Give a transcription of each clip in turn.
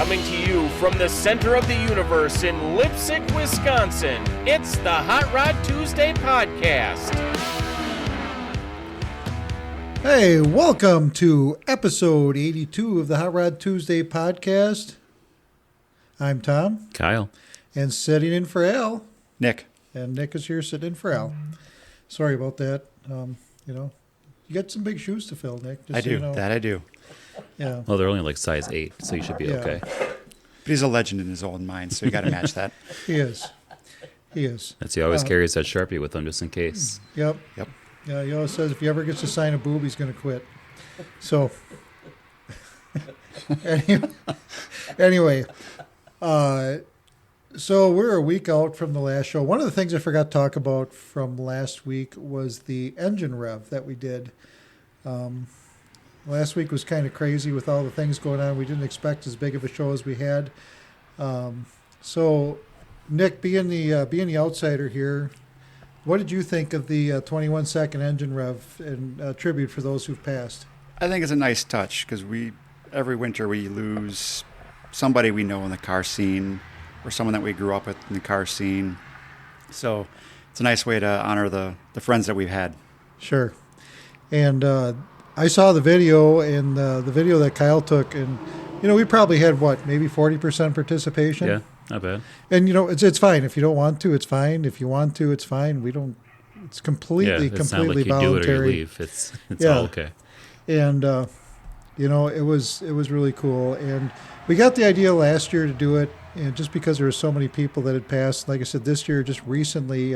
Coming to you from the center of the universe in Lipsick, Wisconsin, it's the Hot Rod Tuesday podcast. Hey, welcome to episode 82 of the Hot Rod Tuesday podcast. I'm Tom. Kyle. And sitting in for Al. Nick. And Nick is here sitting in for Al. Sorry about that. You got some big shoes to fill, Nick. I do. That I do. Yeah. Well, they're only like size 8, so you should be okay. But he's a legend in his own mind, so you got to match that. He is. That's he always carries that Sharpie with him just in case. Yep. Yeah, he always says if he ever gets to sign a boob, he's going to quit. So, anyway, so we're a week out from the last show. One of the things I forgot to talk about from last week was the engine rev that we did. Last week was kind of crazy with all the things going on. We didn't expect as big of a show as we had. So, Nick, being the outsider here, what did you think of the 21-second engine rev and tribute for those who've passed? I think it's a nice touch because every winter we lose somebody we know in the car scene or someone that we grew up with in the car scene. So it's a nice way to honor the friends that we've had. Sure. And I saw the video and the video that Kyle took, and we probably had maybe 40% participation. Yeah, not bad. And it's fine if you don't want to, it's fine. If you want to, it's fine. We don't. It's completely it's not like you voluntary. do it or you leave. It's all okay. And it was really cool. And we got the idea last year to do it, and just because there were so many people that had passed. Like I said, this year just recently.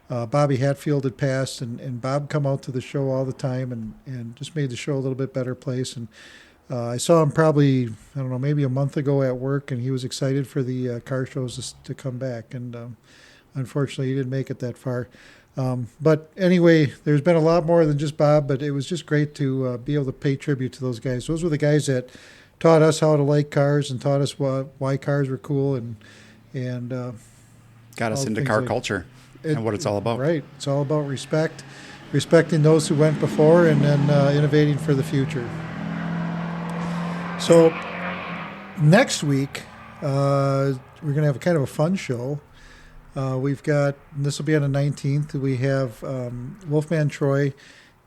Bobby Hatfield had passed, and Bob come out to the show all the time and just made the show a little bit better place. And I saw him probably, maybe a month ago at work, and he was excited for the car shows to come back. And unfortunately, he didn't make it that far. But anyway, there's been a lot more than just Bob, but it was just great to be able to pay tribute to those guys. Those were the guys that taught us how to like cars and taught us why cars were cool and got us into car culture. And what it's all about. Right. It's all about respecting those who went before and then innovating for the future. So next week, we're going to have a kind of a fun show. We've got, and this will be on the 19th, we have Wolfman Troy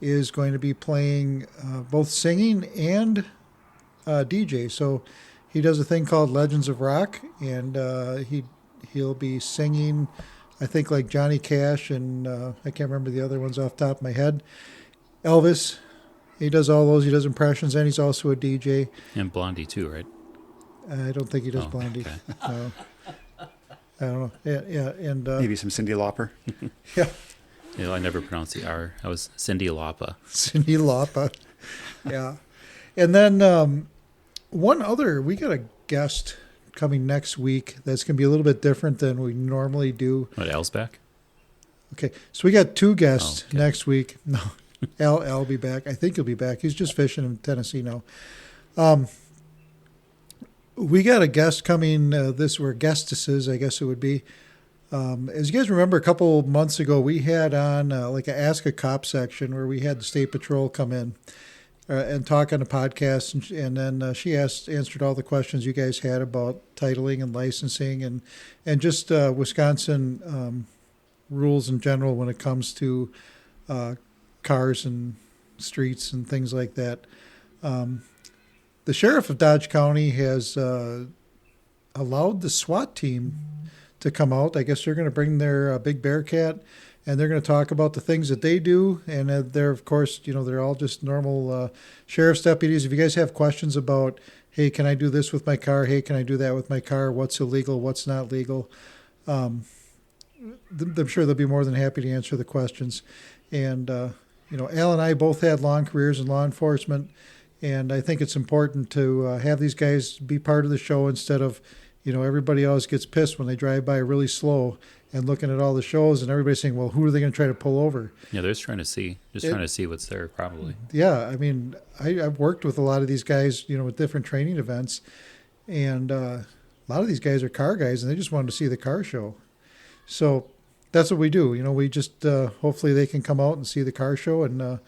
is going to be playing both singing and DJ. So he does a thing called Legends of Rock, and he'll be singing, I think, like Johnny Cash, and I can't remember the other ones off the top of my head. Elvis, he does all those. He does impressions, and he's also a DJ. And Blondie too, right? I don't think he does Blondie. Okay. No. I don't know. Yeah, and maybe some Cyndi Lauper. Yeah. I never pronounced the R. I was Cyndi Lauper. Cyndi Lauper. Yeah. And then we got a guest coming next week that's going to be a little bit different than we normally do. What, Al's back? Okay, so we got two guests next week. No, Al will be back. I think he'll be back. He's just fishing in Tennessee now. We got a guest coming or guestesses, I guess it would be. As you guys remember, a couple months ago, we had on like a Ask a Cop section where we had the State Patrol come in and talk on the podcast, and then she answered all the questions you guys had about titling and licensing and just Wisconsin rules in general when it comes to cars and streets and things like that. The sheriff of Dodge County has allowed the SWAT team to come out. I guess they're going to bring their big Bearcat, and they're going to talk about the things that they do. And they're, of course, they're all just normal sheriff's deputies. If you guys have questions about, hey, can I do this with my car? Hey, can I do that with my car? What's illegal? What's not legal? I'm sure they'll be more than happy to answer the questions. And, Al and I both had long careers in law enforcement, and I think it's important to have these guys be part of the show instead of, everybody always gets pissed when they drive by really slow and looking at all the shows and everybody's saying, well, who are they going to try to pull over? Yeah, they're just trying to see what's there probably. Yeah, I mean, I've worked with a lot of these guys, with different training events, and a lot of these guys are car guys and they just wanted to see the car show. So that's what we do. We just hopefully they can come out and see the car show and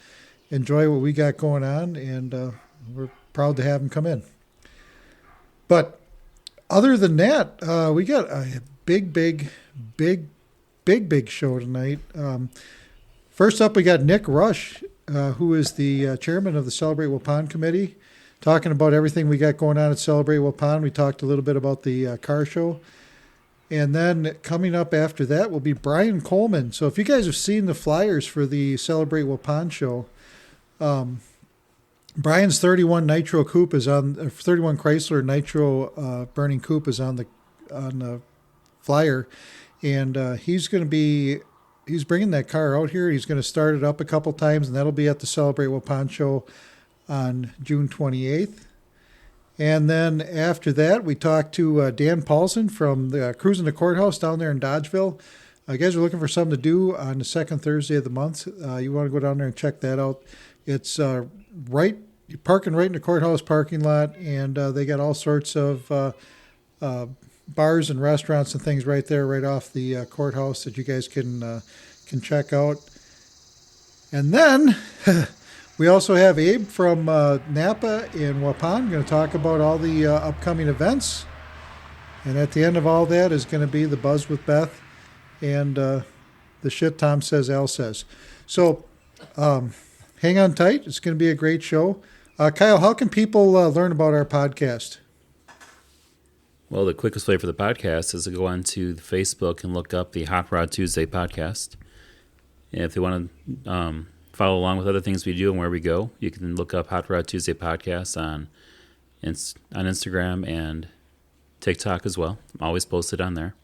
enjoy what we got going on, and we're proud to have them come in. But other than that, we got a big show tonight. First up, we got Nick Rusch, who is the chairman of the Celebrate Waupun Committee, talking about everything we got going on at Celebrate Waupun. We talked a little bit about the car show. And then coming up after that will be Brian Kohlman. So if you guys have seen the flyers for the Celebrate Waupun show, Brian's 31 Nitro Coupe is on 31 Chrysler Nitro burning Coupe is on the flyer, and he's bringing that car out here. He's going to start it up a couple times, and that'll be at the Celebrate Waupun show on June 28th. And then after that, we talked to Dan Paulson from the Cruising the Courthouse down there in Dodgeville. You guys are looking for something to do on the second Thursday of the month. You want to go down there and check that out. It's parking right in the courthouse parking lot, and they got all sorts of bars and restaurants and things right there, right off the courthouse that you guys can check out. And then we also have Abe from NAPA in Waupun going to talk about all the upcoming events. And at the end of all that is going to be the Buzz with Beth and the shit Tom says, Al says. So hang on tight. It's going to be a great show. Kyle, how can people learn about our podcast? Well, the quickest way for the podcast is to go onto Facebook and look up the Hot Rod Tuesday podcast. And if they want to follow along with other things we do and where we go, you can look up Hot Rod Tuesday podcast on Instagram and TikTok as well. I'm always posted on there.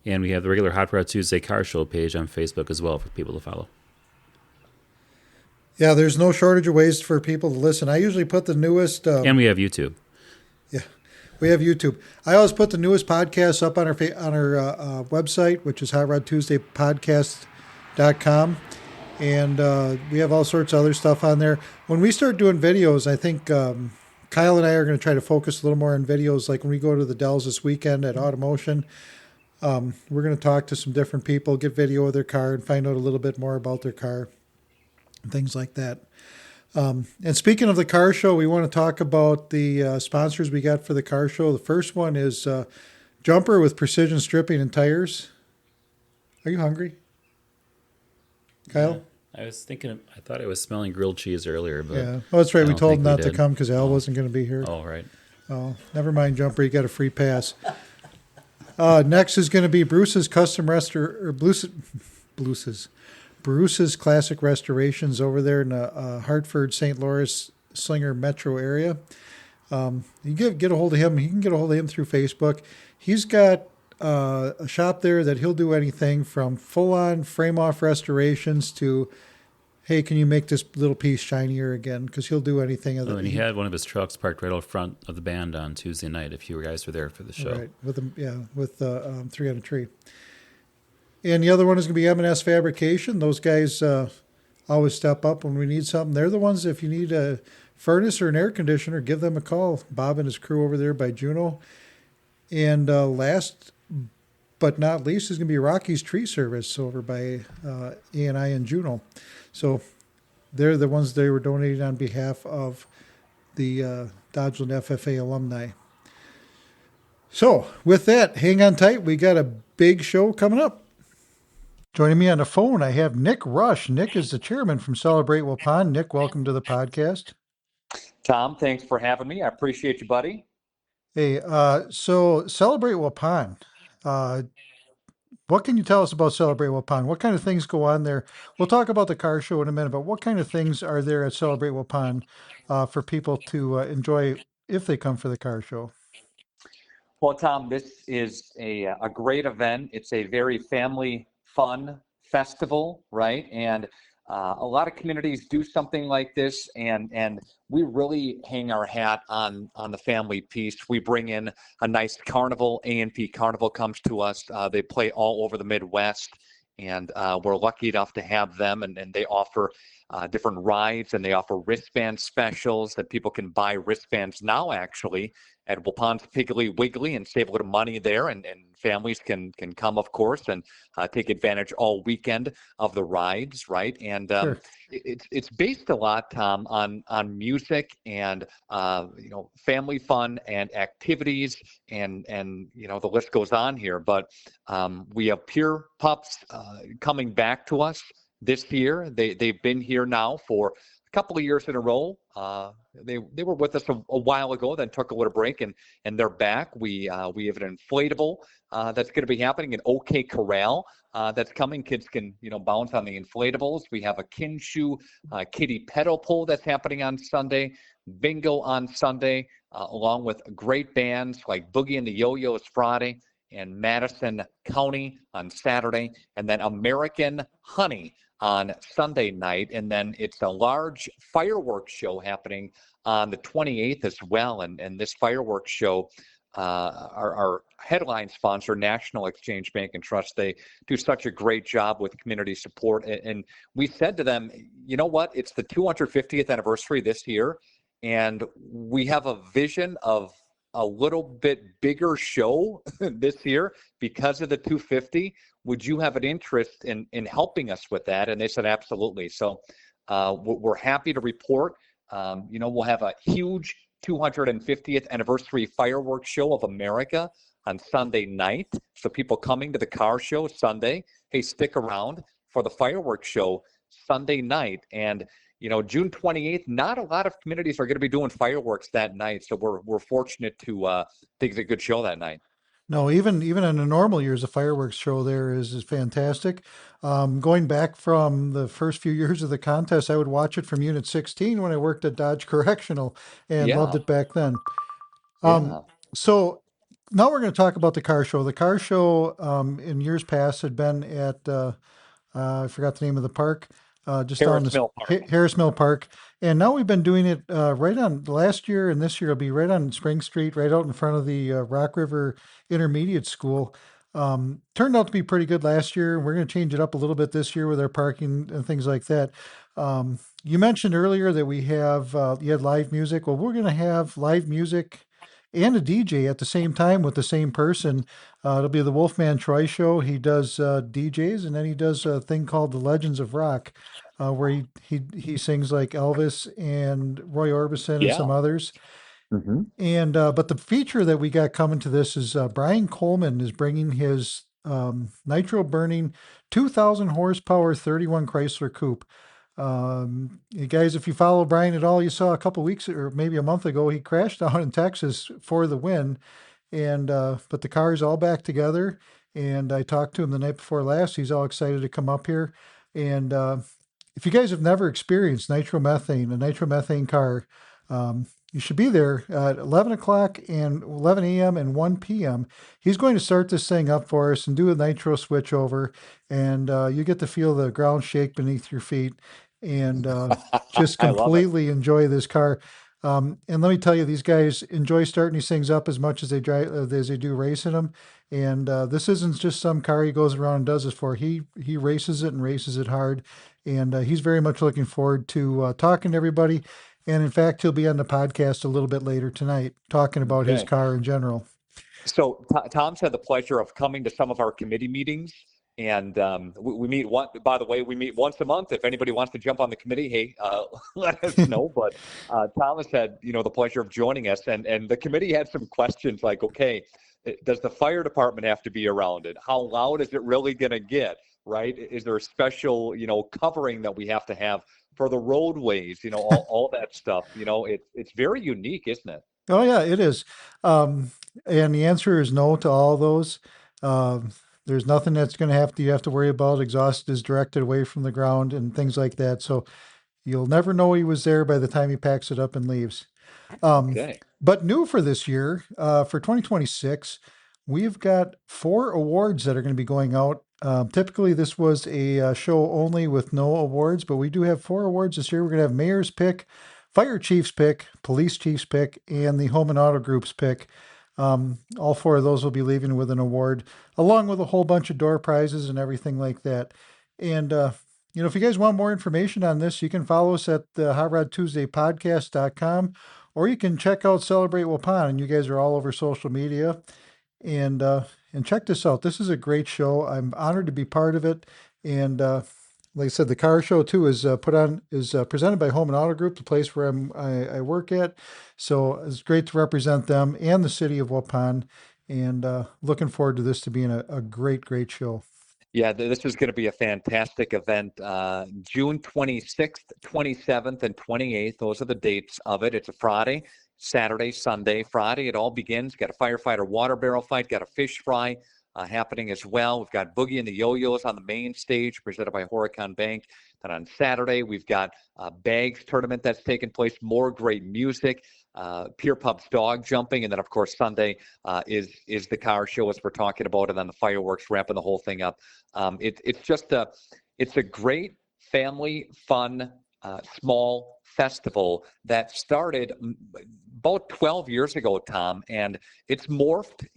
And we have the regular Hot Rod Tuesday Car Show page on Facebook as well for people to follow. Yeah, there's no shortage of ways for people to listen. I usually put the newest... and we have YouTube. Yeah, we have YouTube. I always put the newest podcasts up on our website, which is hotrodtuesdaypodcast.com. And we have all sorts of other stuff on there. When we start doing videos, I think Kyle and I are going to try to focus a little more on videos. Like when we go to the Dells this weekend at Automotion, we're going to talk to some different people, get video of their car, and find out a little bit more about their car and things like that. And speaking of the car show, we want to talk about the sponsors we got for the car show. The first one is Jumper with Precision Stripping and Tires. Are you hungry, Kyle? Yeah, I thought I was smelling grilled cheese earlier, but yeah. Oh, that's right. We told him not to come because Al wasn't going to be here. Oh, right. Oh, never mind, Jumper. You got a free pass. Next is going to be Bruce's Bruce's Classic Restorations over there in the Hartford, St. Louis, Slinger metro area. You get a hold of him. He can get a hold of him through Facebook. He's got a shop there that he'll do anything from full-on frame-off restorations to, hey, can you make this little piece shinier again? Because he'll do anything. And he had one of his trucks parked right out front of the band on Tuesday night, if you guys were there for the show. Right, with Three on a Tree. And the other one is going to be M&S Fabrication. Those guys always step up when we need something. They're the ones, if you need a furnace or an air conditioner, give them a call. Bob and his crew over there by Juneau. And last but not least is going to be Rocky's Tree Service over by A&I and Juneau. So they're the ones they were donating on behalf of the Dodgeland FFA alumni. So with that, hang on tight. We got a big show coming up. Joining me on the phone, I have Nick Rusch. Nick is the chairman from Celebrate Waupun. Nick, welcome to the podcast. Tom, thanks for having me. I appreciate you, buddy. Hey, so Celebrate Waupun. What can you tell us about Celebrate Waupun? What kind of things go on there? We'll talk about the car show in a minute, but what kind of things are there at Celebrate Waupun for people to enjoy if they come for the car show? Well, Tom, this is a great event. It's a very family fun festival, right? And a lot of communities do something like this, and we really hang our hat on the family piece. We bring in a nice carnival. A&P Carnival comes to us. They play all over the Midwest, and we're lucky enough to have them, and they offer different rides, and they offer wristband specials that people can buy wristbands now, actually, at Waupun's Piggly Wiggly and save a little money there. And families can come, of course, and take advantage all weekend of the rides, right? And Sure. it's based a lot, Tom, on music and family fun and activities, and the list goes on here. But we have Pure Pups coming back to us this year. They've been here now for a couple of years in a row. They were with us a while ago, then took a little break, and they're back. We have an inflatable that's going to be happening, an OK Corral that's coming. Kids can bounce on the inflatables. We have a Kinshu kitty pedal pull that's happening on Sunday, bingo on Sunday, along with great bands like Boogie and the Yo-Yos Friday, and Madison County on Saturday, and then American Honey on Sunday night. And then it's a large fireworks show happening on the 28th as well. And this fireworks show, our headline sponsor, National Exchange Bank and Trust, they do such a great job with community support. And we said to them, you know what, it's the 250th anniversary this year, and we have a vision of a little bit bigger show this year because of the 250. Would you have an interest in helping us with that? And they said, absolutely. So we're happy to report, we'll have a huge 250th anniversary fireworks show of America on Sunday night. So people coming to the car show Sunday, hey, stick around for the fireworks show Sunday night. And June 28th, not a lot of communities are going to be doing fireworks that night. So we're fortunate to think a good show that night. No, even in the normal years, the fireworks show there is fantastic. Going back from the first few years of the contest, I would watch it from Unit 16 when I worked at Dodge Correctional, and loved it back then. So now we're going to talk about the car show. The car show in years past had been at, I forgot the name of the park. Just Harris Mill Park. Harris Mill Park. And now we've been doing it right on last year, and this year it'll be right on Spring Street, right out in front of the Rock River Intermediate School. Turned out to be pretty good last year. We're going to change it up a little bit this year with our parking and things like that. You mentioned earlier that we have, you had live music. Well, we're going to have live music and a DJ at the same time with the same person. It'll be the Wolfman Troy Show. He does DJs, and then he does a thing called the Legends of Rock, where he sings like Elvis and Roy Orbison and some others. Mm-hmm. And but the feature that we got coming to this is Brian Kohlman is bringing his nitro-burning 2,000 horsepower 31 Chrysler Coupe. You guys, if you follow Brian at all, you saw a couple weeks or maybe a month ago, he crashed down in Texas for the win. And but the car is all back together. And I talked to him the night before last. He's all excited to come up here. And if you guys have never experienced a nitromethane car, you should be there at 11 o'clock and 11 a.m. and 1 p.m. He's going to start this thing up for us and do a nitro switch over. And you get to feel the ground shake beneath your feet and just completely enjoy this car. And let me tell you, these guys enjoy starting these things up as much as they do racing them. And this isn't just some car he goes around and does this for. He races it and races it hard. And he's very much looking forward to talking to everybody. And in fact, he'll be on the podcast a little bit later tonight talking about his car in general. So Tom's had the pleasure of coming to some of our committee meetings. And we meet we meet once a month. If anybody wants to jump on the committee, hey, let us know. But Thomas had, the pleasure of joining us, and the committee had some questions like, okay, does the fire department have to be around it? How loud is it really going to get? Right? Is there a special, covering that we have to have for the roadways? All that stuff. It's very unique, isn't it? Oh yeah, it is. And the answer is no to all those. There's nothing that's going to you have to worry about. Exhaust is directed away from the ground and things like that. So you'll never know he was there by the time he packs it up and leaves. But new for this year, for 2026, we've got 4 awards that are going to be going out. Typically, this was a show only with no awards, but we do have 4 awards this year. We're going to have Mayor's Pick, Fire Chief's Pick, Police Chief's Pick, and the Home and Auto Group's Pick. All 4 of those will be leaving with an award, along with a whole bunch of door prizes and everything like that. And if you guys want more information on this, you can follow us at the HotRodTuesdayPodcast.com, or you can check out Celebrate Waupun, and you guys are all over social media. And check this out. This is a great show. I'm honored to be part of it. And like I said, the car show too is presented by Home and Auto Group, the place where I work at. So it's great to represent them and the city of Waupun. And looking forward to this to being a great show. Yeah, this is going to be a fantastic event. June 26th, 27th, and 28th. Those are the dates of it. It's a Friday, Saturday, Sunday, Friday. It all begins. Got a firefighter water barrel fight. Got a fish fry happening as well. We've got Boogie and the Yo-Yos on the main stage presented by Horicon Bank. Then on Saturday, we've got a bags tournament that's taking place. More great music. Pier Pub's dog jumping, and then of course Sunday is the car show as we're talking about, and then the fireworks wrapping the whole thing up. It's a great family fun small festival that started about 12 years ago, Tom, and it's morphed,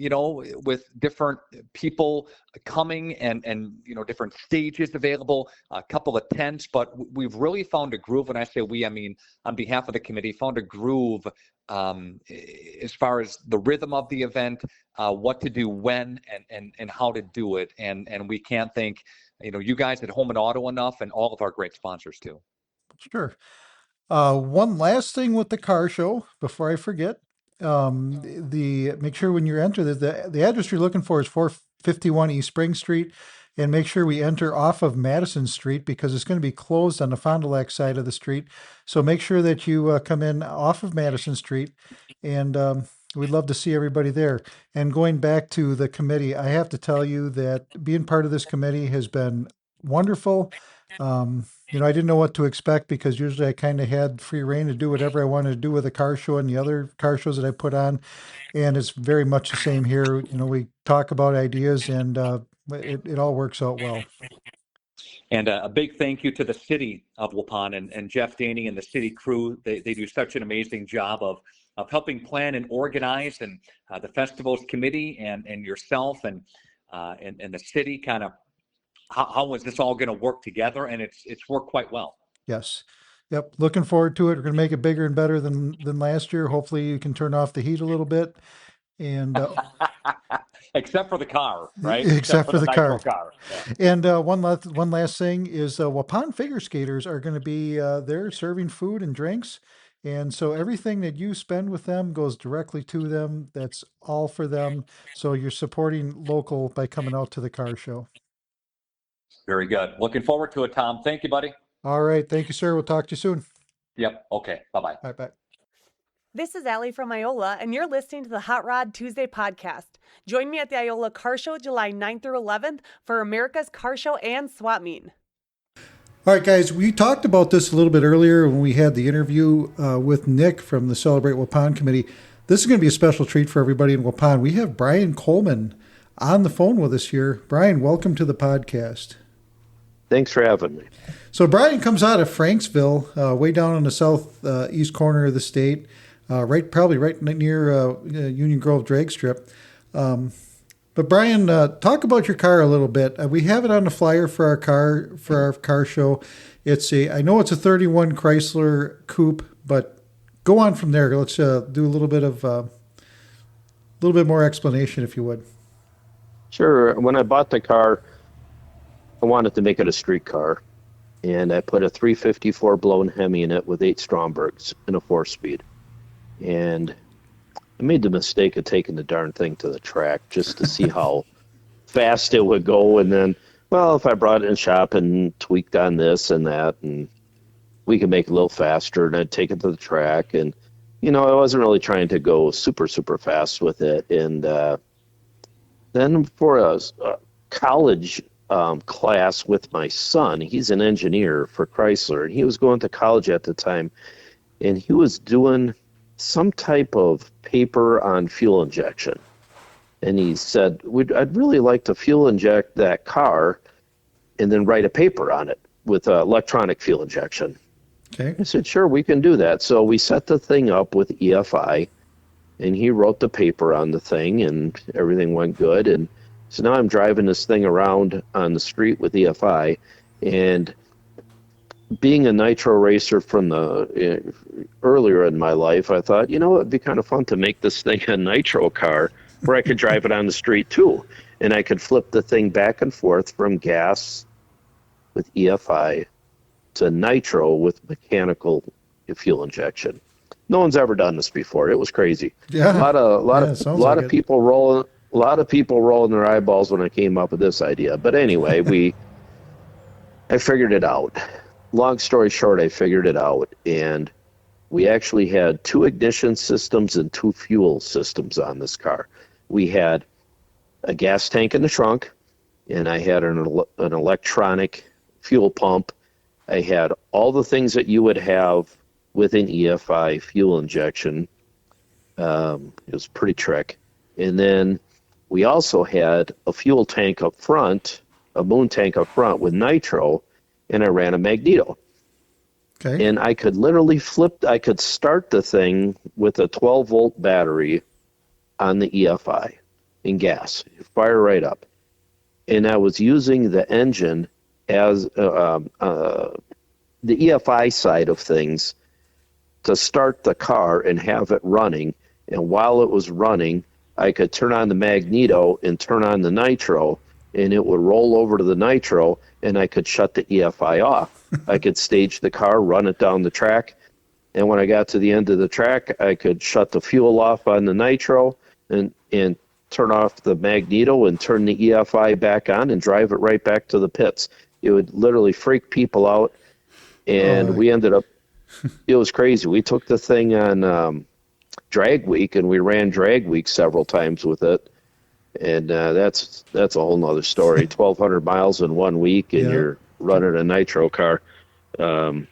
with different people coming and different stages available, a couple of tents, but we've really found a groove. When I say we, I mean on behalf of the committee, found a groove as far as the rhythm of the event, what to do when and how to do it. And we can't thank, you guys at Home and Auto enough, and all of our great sponsors too. Sure. One last thing with the car show before I forget. Make sure when you enter the address you're looking for is 451 East Spring Street, and make sure we enter off of Madison Street because it's going to be closed on the Fond du Lac side of the street. So make sure that you come in off of Madison Street, and we'd love to see everybody there. And going back to the committee, I have to tell you that being part of this committee has been wonderful. I didn't know what to expect because usually I kind of had free reign to do whatever I wanted to do with the car show and the other car shows that I put on. And it's very much the same here. We talk about ideas, and it all works out well. And a big thank you to the city of Waupun and Jeff Daney and the city crew. They do such an amazing job of helping plan and organize, and the festivals committee and yourself and the city kind of, how is this all going to work together? And it's worked quite well. Yes. Yep. Looking forward to it. We're going to make it bigger and better than last year. Hopefully you can turn off the heat a little bit. And except for the car, right? Except for the car. Yeah. And one last thing is Waupun figure skaters are going to be there serving food and drinks. And so everything that you spend with them goes directly to them. That's all for them. So you're supporting local by coming out to the car show. Very good. Looking forward to it, Tom. Thank you, buddy. All right. Thank you, sir. We'll talk to you soon. Yep. Okay. Bye-bye. All right, bye. This is Allie from Iola, and you're listening to the Hot Rod Tuesday podcast. Join me at the Iola Car Show July 9th through 11th for America's Car Show and Swap Meet. All right, guys, we talked about this a little bit earlier when we had the interview with Nick from the Celebrate Waupun Committee. This is going to be a special treat for everybody in Waupun. We have Brian Kohlman on the phone with us here. Brian, welcome to the podcast. Thanks for having me. So Brian comes out of Franksville, way down on the southeast corner of the state, probably right near Union Grove drag strip. But Brian, talk about your car a little bit. We have it on the flyer for our car show. I know it's a 31 Chrysler Coupe, but go on from there. Let's do a little bit more explanation, if you would. Sure. When I bought the car, I wanted to make it a street car, and I put a 354 blown Hemi in it with 8 Strombergs and a 4-speed. And I made the mistake of taking the darn thing to the track just to see how fast it would go. And then, if I brought it in shop and tweaked on this and that, and we could make it a little faster, and I'd take it to the track. And, I wasn't really trying to go super, super fast with it. And then for a college class with my son, he's an engineer for Chrysler, and he was going to college at the time, and he was doing some type of paper on fuel injection. And he said, I'd really like to fuel inject that car and then write a paper on it with electronic fuel injection. Okay. I said, sure, we can do that. So we set the thing up with EFI, and he wrote the paper on the thing, and everything went good. And so now I'm driving this thing around on the street with EFI, and being a nitro racer from the earlier in my life, I thought, it'd be kind of fun to make this thing a nitro car where I could drive it on the street too. And I could flip the thing back and forth from gas with EFI to nitro with mechanical fuel injection. No one's ever done this before. It was crazy. Yeah. A lot of people rolling their eyeballs when I came up with this idea. But anyway, I figured it out. Long story short, I figured it out, and we actually had 2 ignition systems and 2 fuel systems on this car. We had a gas tank in the trunk, and I had an electronic fuel pump. I had all the things that you would have with an EFI fuel injection. It was pretty trick. And then we also had a fuel tank up front, a moon tank up front with nitro, and I ran a magneto. Okay. And I could literally I could start the thing with a 12-volt battery on the EFI in gas, fire right up. And I was using the engine as the EFI side of things to start the car and have it running. And while it was running, I could turn on the magneto and turn on the nitro, and it would roll over to the nitro, and I could shut the EFI off. I could stage the car, run it down the track, and when I got to the end of the track, I could shut the fuel off on the nitro and turn off the magneto and turn the EFI back on and drive it right back to the pits. It would literally freak people out, and we ended up, it was crazy. We took the thing on drag week, and we ran drag week several times with it. And that's a whole nother story. 1,200 miles in 1 week, and you're running a nitro car. And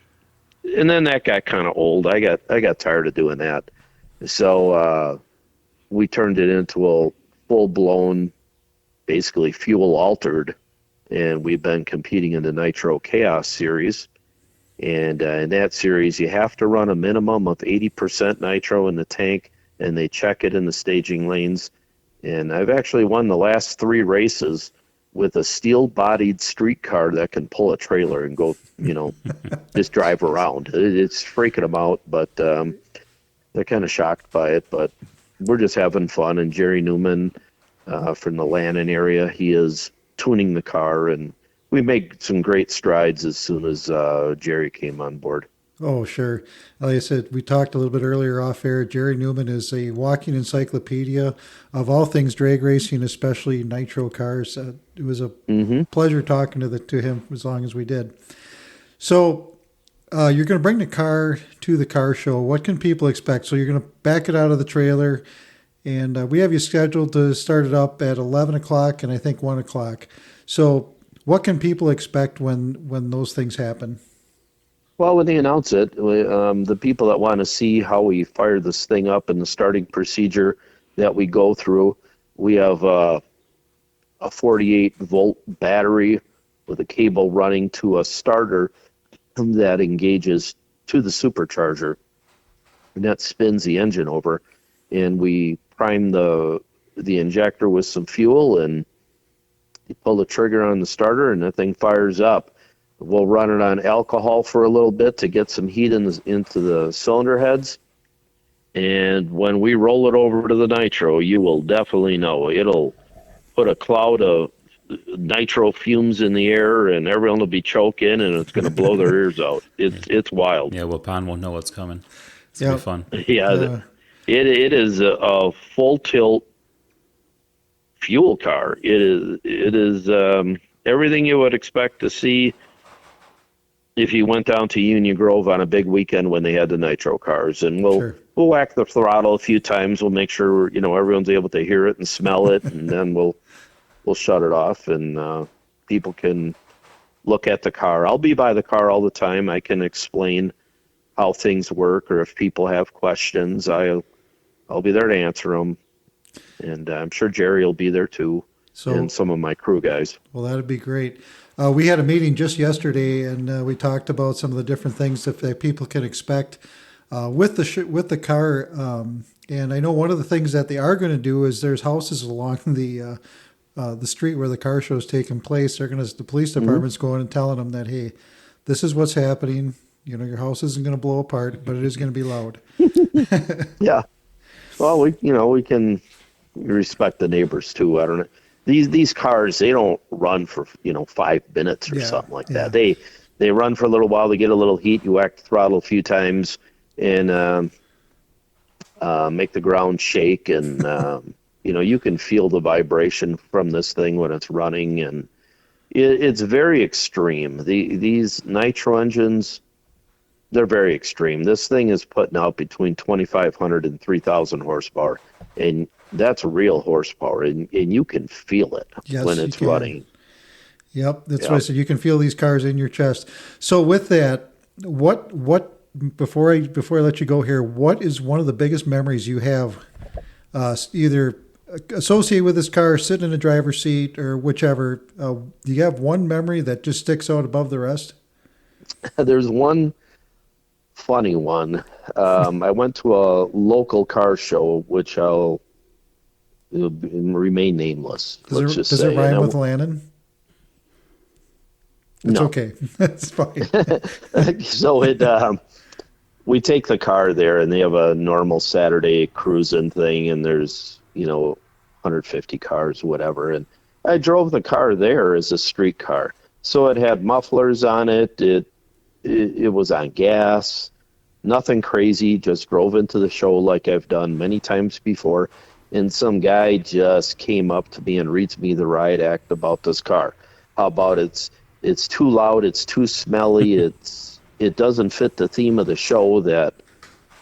then that got kind of old. I got tired of doing that. So we turned it into a full-blown, basically fuel-altered, and we've been competing in the Nitro Chaos series. And in that series, you have to run a minimum of 80% nitro in the tank, and they check it in the staging lanes. And I've actually won the last 3 races with a steel-bodied street car that can pull a trailer and go, just drive around. It's freaking them out, but they're kind of shocked by it. But we're just having fun. And Jerry Newman from the Lannon area, he is tuning the car, and we made some great strides as soon as Jerry came on board. Oh, sure. Like I said, we talked a little bit earlier off air. Jerry Newman is a walking encyclopedia of all things drag racing, especially nitro cars. It was a pleasure talking to him as long as we did. So you're going to bring the car to the car show. What can people expect? So you're going to back it out of the trailer, and we have you scheduled to start it up at 11 o'clock and I think 1 o'clock. So what can people expect when those things happen? Well, when they announce it, the people that want to see how we fire this thing up and the starting procedure that we go through, we have a 48-volt battery with a cable running to a starter that engages to the supercharger, and that spins the engine over. And we prime the injector with some fuel, and you pull the trigger on the starter, and the thing fires up. We'll run it on alcohol for a little bit to get some heat into the cylinder heads. And when we roll it over to the nitro, you will definitely know. It'll put a cloud of nitro fumes in the air, and everyone will be choking, and it's going to blow their ears out. It's wild. Yeah, Waupun won't know what's coming. It's going to be fun. Yeah, it is a full tilt fuel car. It is everything you would expect to see if you went down to Union Grove on a big weekend when they had the nitro cars. And we'll whack the throttle a few times. We'll make sure everyone's able to hear it and smell it, and then we'll shut it off, and people can look at the car. I'll be by the car all the time. I can explain how things work, or if people have questions, I'll be there to answer them. And I'm sure Jerry will be there too, and some of my crew guys. Well, that'd be great. We had a meeting just yesterday, and we talked about some of the different things that people can expect with the car. And I know one of the things that they are going to do is there's houses along the street where the car show is taking place. The police department's going and telling them that, hey, this is what's happening. You know, your house isn't going to blow apart, but it is going to be loud. Yeah. Well, we can respect the neighbors too. I don't know. These cars, they don't run for 5 minutes or something like that. They run for a little while. They get a little heat. You whack the throttle a few times and make the ground shake, and you can feel the vibration from this thing when it's running, and it's very extreme. These nitro engines, they're very extreme. This thing is putting out between 2,500 and 3,000 horsepower, and that's real horsepower, and you can feel it when it's running. Yep, that's why I said you can feel these cars in your chest. So with that, what before I let you go here, what is one of the biggest memories you have, either associated with this car, sitting in the driver's seat, or whichever? Do you have one memory that just sticks out above the rest? There's one funny one. I went to a local car show, which it'll remain nameless. Does it rhyme with Lannon? It's okay. That's fine. So we take the car there, and they have a normal Saturday cruising thing, and there's 150 cars, whatever. And I drove the car there as a street car, so it had mufflers on it. It was on gas, nothing crazy. Just drove into the show like I've done many times before, and some guy just came up to me and reads me the riot act about this car. How about it's too loud, it's too smelly, it doesn't fit the theme of the show, that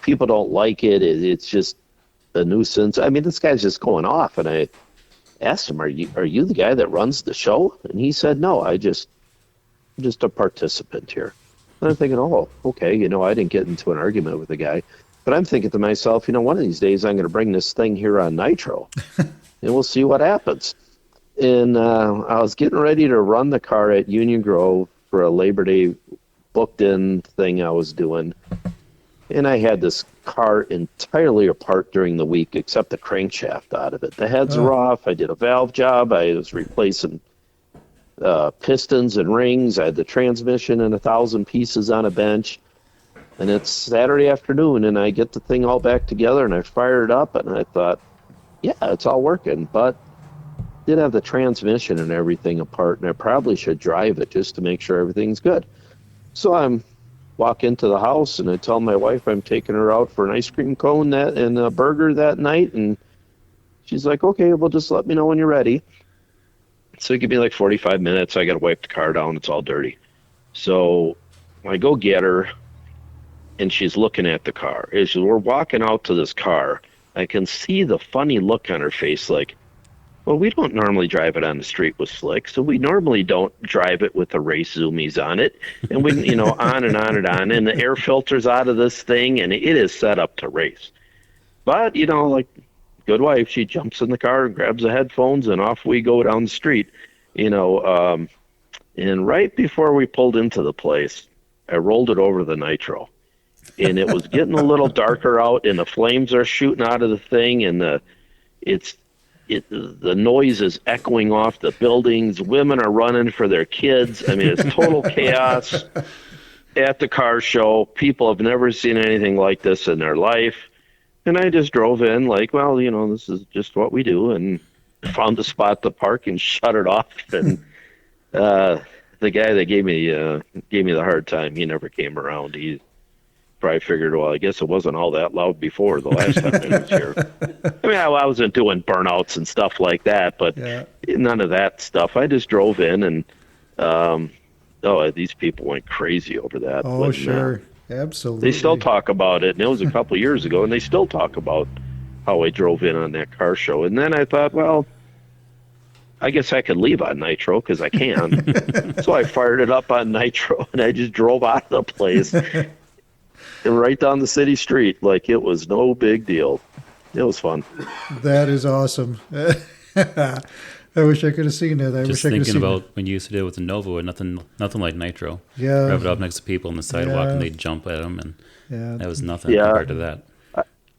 people don't like it, it's just a nuisance. I mean, this guy's just going off, and I asked him, are you the guy that runs the show? And he said, no, I'm just a participant here. And I'm thinking, oh, okay, I didn't get into an argument with the guy, but I'm thinking to myself, one of these days I'm going to bring this thing here on Nitro, and we'll see what happens. And I was getting ready to run the car at Union Grove for a Labor Day booked-in thing I was doing. And I had this car entirely apart during the week, except the crankshaft out of it. The heads were off. I did a valve job. I was replacing pistons and rings. I had the transmission in 1,000 pieces on a bench. And it's Saturday afternoon, and I get the thing all back together, and I fire it up, and I thought, yeah, it's all working. But did have the transmission and everything apart, and I probably should drive it just to make sure everything's good. So I'm walk into the house, and I tell my wife I'm taking her out for an ice cream cone and a burger that night, and she's like, okay, well, just let me know when you're ready. So it could be like 45 minutes. I got to wipe the car down. It's all dirty. So I go get her, and she's looking at the car. As we're walking out to this car, I can see the funny look on her face, like, well, we don't normally drive it on the street with slick, so we normally don't drive it with the race zoomies on it. And we, on and on and on. And the air filter's out of this thing, and it is set up to race. But, like good wife, she jumps in the car and grabs the headphones, and off we go down the street. And right before we pulled into the place, I rolled it over the nitro. And it was getting a little darker out, and the flames are shooting out of the thing, and the noise is echoing off the buildings. Women are running for their kids. I mean, it's total chaos at the car show. People have never seen anything like this in their life. And I just drove in like, well, this is just what we do, and found a spot to park and shut it off. And the guy that gave me the hard time, he never came around. He probably figured, well, I guess it wasn't all that loud before the last time I was here. I mean, I wasn't doing burnouts and stuff like that, but none of that stuff. I just drove in, and these people went crazy over that. Oh, sure. Absolutely. They still talk about it, and it was a couple of years ago, and they still talk about how I drove in on that car show. And then I thought, well, I guess I could leave on Nitro because I can. So I fired it up on Nitro, and I just drove out of the place and right down the city street like it was no big deal. It was fun. That is awesome. I wish I could have seen it. Just thinking about when you used to do it with the Nova, nothing like Nitro. Yeah. Rev it up next to people on the sidewalk, and they'd jump at them, and that was nothing compared to that.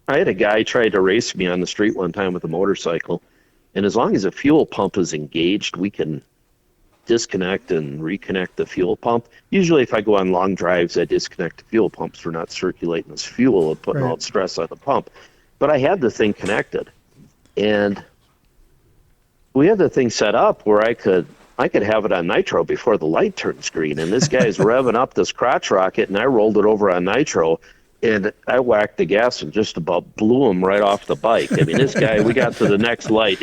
I had a guy try to race me on the street one time with a motorcycle, and as long as the fuel pump is engaged, we can disconnect and reconnect the fuel pump. Usually if I go on long drives, I disconnect the fuel pumps for not circulating this fuel and putting all the stress on the pump. But I had the thing connected, and we had the thing set up where I could have it on nitro before the light turns green. And this guy's revving up this crotch rocket, and I rolled it over on nitro, and I whacked the gas and just about blew him right off the bike. I mean, this guy, we got to the next light.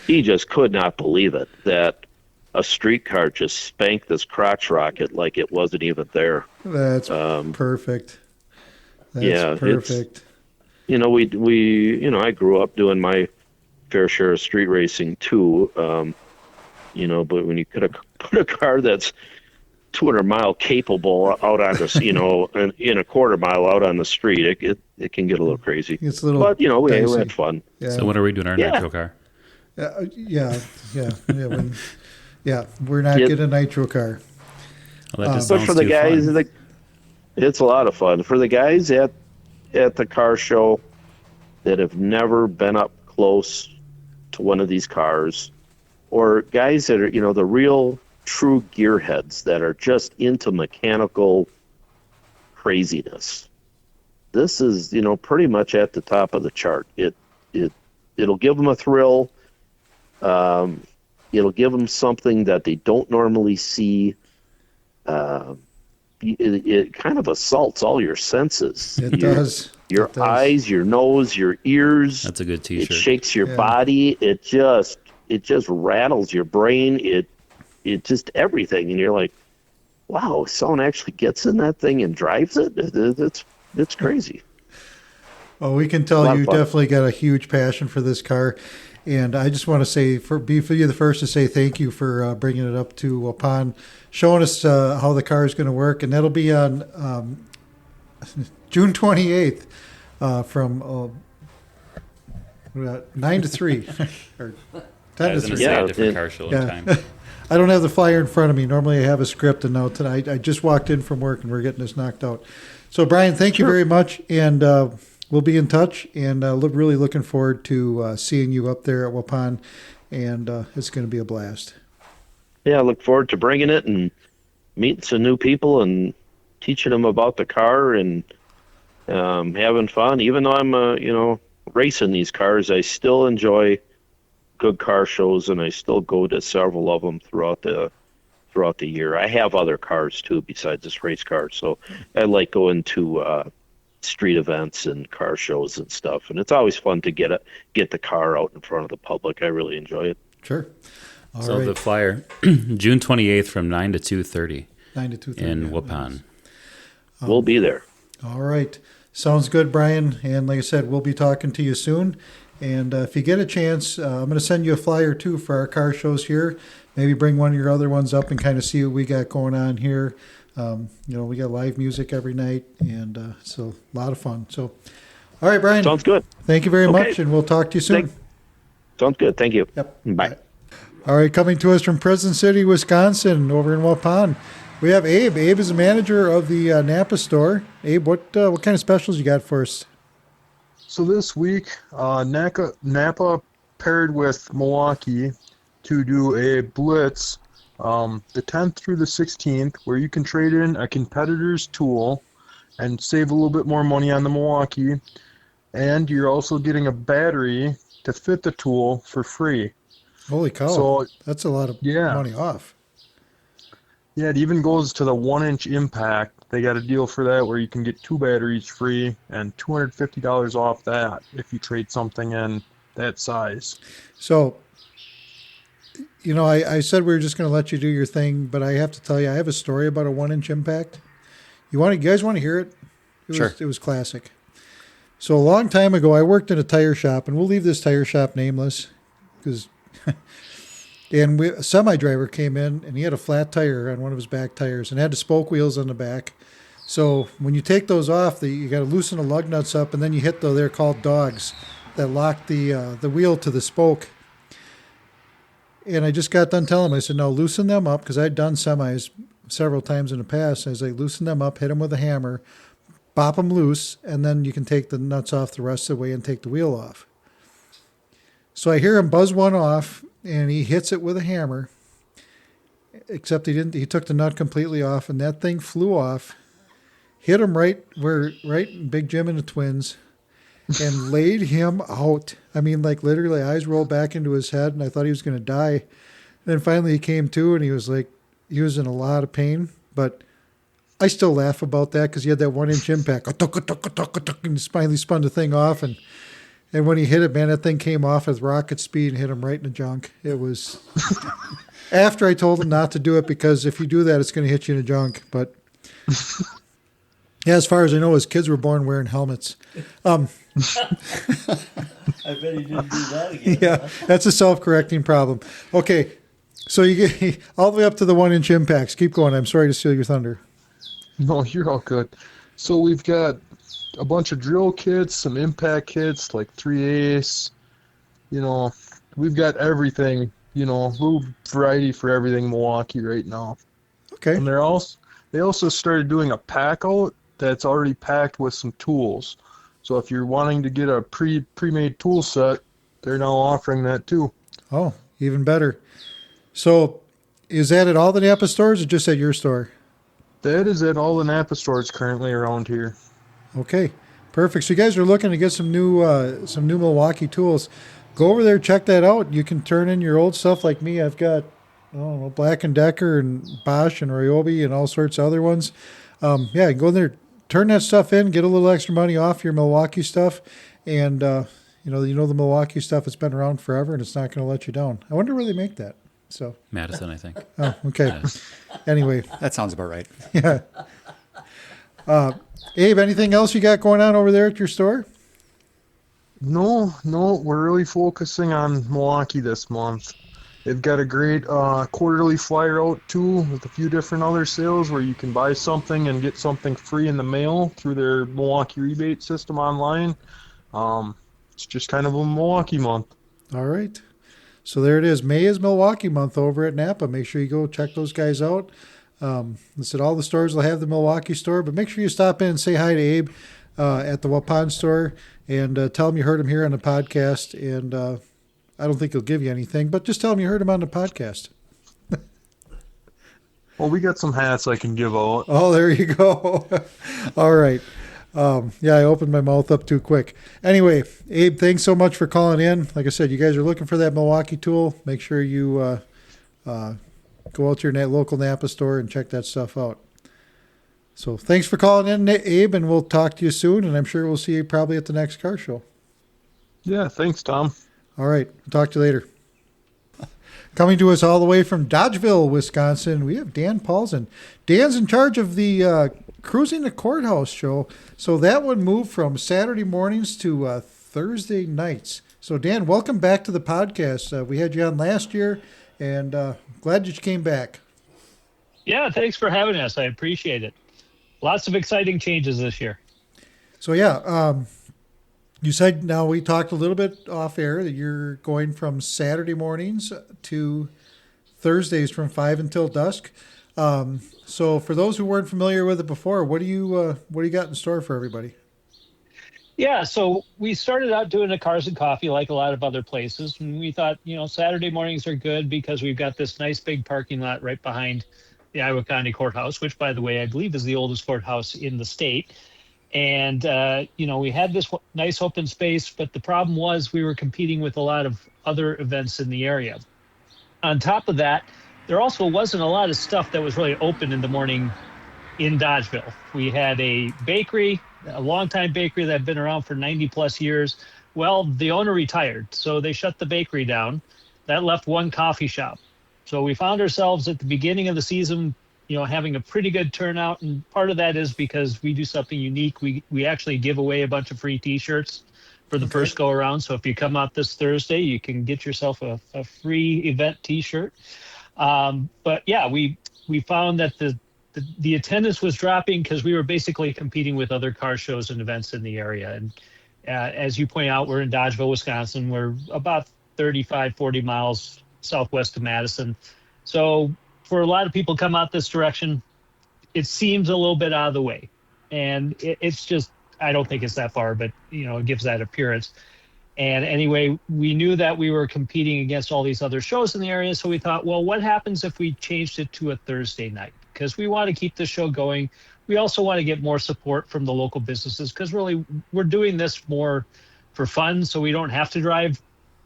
He just could not believe it, that a street car just spanked this crotch rocket like it wasn't even there. That's perfect. That's perfect. I grew up doing my fair share of street racing too. But when you put a car that's 200-mile capable out on the, in a quarter mile out on the street, it can get a little crazy. It's a little, but we had fun. Yeah. So when are we doing our nitro car? We're not getting a nitro car. Well, that just but sounds for the too guys, fun. it's a lot of fun. For the guys at the car show that have never been up close to one of these cars, or guys that are, the real true gearheads that are just into mechanical craziness, this is, pretty much at the top of the chart. It'll give them a thrill. It'll give them something that they don't normally see. It kind of assaults all your senses. It does. Your eyes, your nose, your ears. That's a good T-shirt. It shakes your body. It just rattles your brain. It just everything, and you're like, wow, someone actually gets in that thing and drives it. It's crazy. Oh, we can tell you definitely got a huge passion for this car. And I just want to say, be the first to say thank you for bringing it up to Waupun, showing us how the car is going to work. And that'll be on June 28th from 9 to 3 or 10 to 3. Yeah, a different car show in time. I don't have the flyer in front of me. Normally I have a script, and now tonight I just walked in from work and we're getting this knocked out. So, Brian, thank you very much. And we'll be in touch, and really looking forward to seeing you up there at Waupun, and it's going to be a blast. Yeah, I look forward to bringing it and meeting some new people and teaching them about the car and having fun. Even though I'm, racing these cars, I still enjoy good car shows, and I still go to several of them throughout the year. I have other cars too besides this race car, so I like going to street events and car shows and stuff, and it's always fun to get the car out in front of the public. I really enjoy it. Sure. All right. The flyer, June 28th from 9 to 2:30. 9 to 2:30 in Waupun. We'll be there. All right. Sounds good, Brian. And like I said, we'll be talking to you soon. And if you get a chance, I'm going to send you a flyer too for our car shows here. Maybe bring one of your other ones up and kind of see what we got going on here. We got live music every night, and so a lot of fun. So, all right, Brian. Sounds good. Thank you very much, and we'll talk to you soon. Sounds good. Thank you. Yep. Bye. All right, coming to us from Crescent City, Wisconsin, over in Waupun, we have Abe. Abe is the manager of the NAPA store. Abe, what kind of specials you got for us? So this week, NAPA paired with Milwaukee to do a blitz the 10th through the 16th, where you can trade in a competitor's tool and save a little bit more money on the Milwaukee, and you're also getting a battery to fit the tool for free. Holy cow. So, that's a lot of money off. Yeah, it even goes to the 1-inch impact. They got a deal for that where you can get 2 batteries free and $250 off that if you trade something in that size. So, I said we were just going to let you do your thing, but I have to tell you, I have a story about a 1-inch impact. You guys want to hear it? Sure. It was classic. So a long time ago, I worked in a tire shop, and we'll leave this tire shop nameless, because and a semi-driver came in, and he had a flat tire on one of his back tires and had the spoke wheels on the back. So when you take those off, you got to loosen the lug nuts up, and then you hit they're called dogs that lock the wheel to the spoke. And I just got done telling him, I said, no, loosen them up, because I'd done semis several times in the past. I was like, loosen them up, hit them with a hammer, bop them loose, and then you can take the nuts off the rest of the way and take the wheel off. So I hear him buzz one off, and he hits it with a hammer, except he took the nut completely off, and that thing flew off, hit him right in Big Jim and the twins, and laid him out. I mean, like literally eyes rolled back into his head, and I thought he was going to die. And then finally he came to, and he was in a lot of pain, but I still laugh about that because he had that 1-inch impact. And he finally spun the thing off, and when he hit it, man, that thing came off at rocket speed and hit him right in the junk. It was after I told him not to do it because if you do that, it's going to hit you in the junk. But yeah, as far as I know, his kids were born wearing helmets. I bet he didn't do that again. Yeah, that's a self-correcting problem. Okay, so you get all the way up to the 1-inch impacts. Keep going. I'm sorry to steal your thunder. No, you're all good. So we've got a bunch of drill kits, some impact kits, like 3/8. We've got everything, little variety for everything Milwaukee right now. Okay. And they also started doing a pack out that's already packed with some tools. So if you're wanting to get a pre-made tool set, they're now offering that too. Oh, even better. So is that at all the NAPA stores or just at your store? That is at all the NAPA stores currently around here. Okay, perfect. So you guys are looking to get some new Milwaukee tools. Go over there, check that out. You can turn in your old stuff like me. I've got Black & Decker and Bosch and Ryobi and all sorts of other ones. Yeah, go in there, turn that stuff in, get a little extra money off your Milwaukee stuff, and the Milwaukee stuff has been around forever and it's not going to let you down. I wonder where they make that. So Madison, I think. Oh, okay. Yeah. Anyway, That sounds about right. yeah. Abe, anything else you got going on over there at your store? No, we're really focusing on Milwaukee this month. They've got a great quarterly flyer out too with a few different other sales where you can buy something and get something free in the mail through their Milwaukee rebate system online. It's just kind of a Milwaukee month. All right. So there it is. May is Milwaukee month over at NAPA. Make sure you go check those guys out. I said all the stores will have the Milwaukee store, but make sure you stop in and say hi to Abe at the Waupun store and tell him you heard him here on the podcast. And I don't think he'll give you anything, but just tell him you heard him on the podcast. Well, we got some hats I can give out. Oh, there you go. All right. Yeah, I opened my mouth up too quick. Anyway, Abe, thanks so much for calling in. Like I said, you guys are looking for that Milwaukee tool. Make sure you go out to your local NAPA store and check that stuff out. So thanks for calling in, Abe, and we'll talk to you soon, and I'm sure we'll see you probably at the next car show. Yeah, thanks, Tom. All right. We'll talk to you later. Coming to us all the way from Dodgeville, Wisconsin, we have Dan Paulson. Dan's in charge of the Cruising the Courthouse show. So that one moved from Saturday mornings to Thursday nights. So Dan, welcome back to the podcast. We had you on last year, and glad that you came back. Yeah, thanks for having us. I appreciate it. Lots of exciting changes this year. So yeah, you said, now we talked a little bit off air that you're going from Saturday mornings to Thursdays from 5 until dusk. So for those who weren't familiar with it before, what do you got in store for everybody? Yeah, so we started out doing the Cars and Coffee like a lot of other places. And we thought, Saturday mornings are good because we've got this nice big parking lot right behind the Iowa County Courthouse, which, by the way, I believe is the oldest courthouse in the state. And, we had this nice open space, but the problem was we were competing with a lot of other events in the area. On top of that, there also wasn't a lot of stuff that was really open in the morning in Dodgeville. We had a bakery, a longtime bakery that had been around for 90 plus years. Well, the owner retired, so they shut the bakery down. That left one coffee shop. So we found ourselves at the beginning of the season, having a pretty good turnout. And part of that is because we do something unique. We actually give away a bunch of free T-shirts for the first go around. So if you come out this Thursday, you can get yourself a free event T-shirt. But yeah, we found that the attendance was dropping because we were basically competing with other car shows and events in the area. And as you point out, we're in Dodgeville, Wisconsin. We're about 35, 40 miles southwest of Madison. So for a lot of people come out this direction, it seems a little bit out of the way. And it's just, I don't think it's that far, but it gives that appearance. And anyway, we knew that we were competing against all these other shows in the area. So we thought, well, what happens if we changed it to a Thursday night? Because we want to keep the show going. We also want to get more support from the local businesses, because really we're doing this more for fun. So we don't have to drive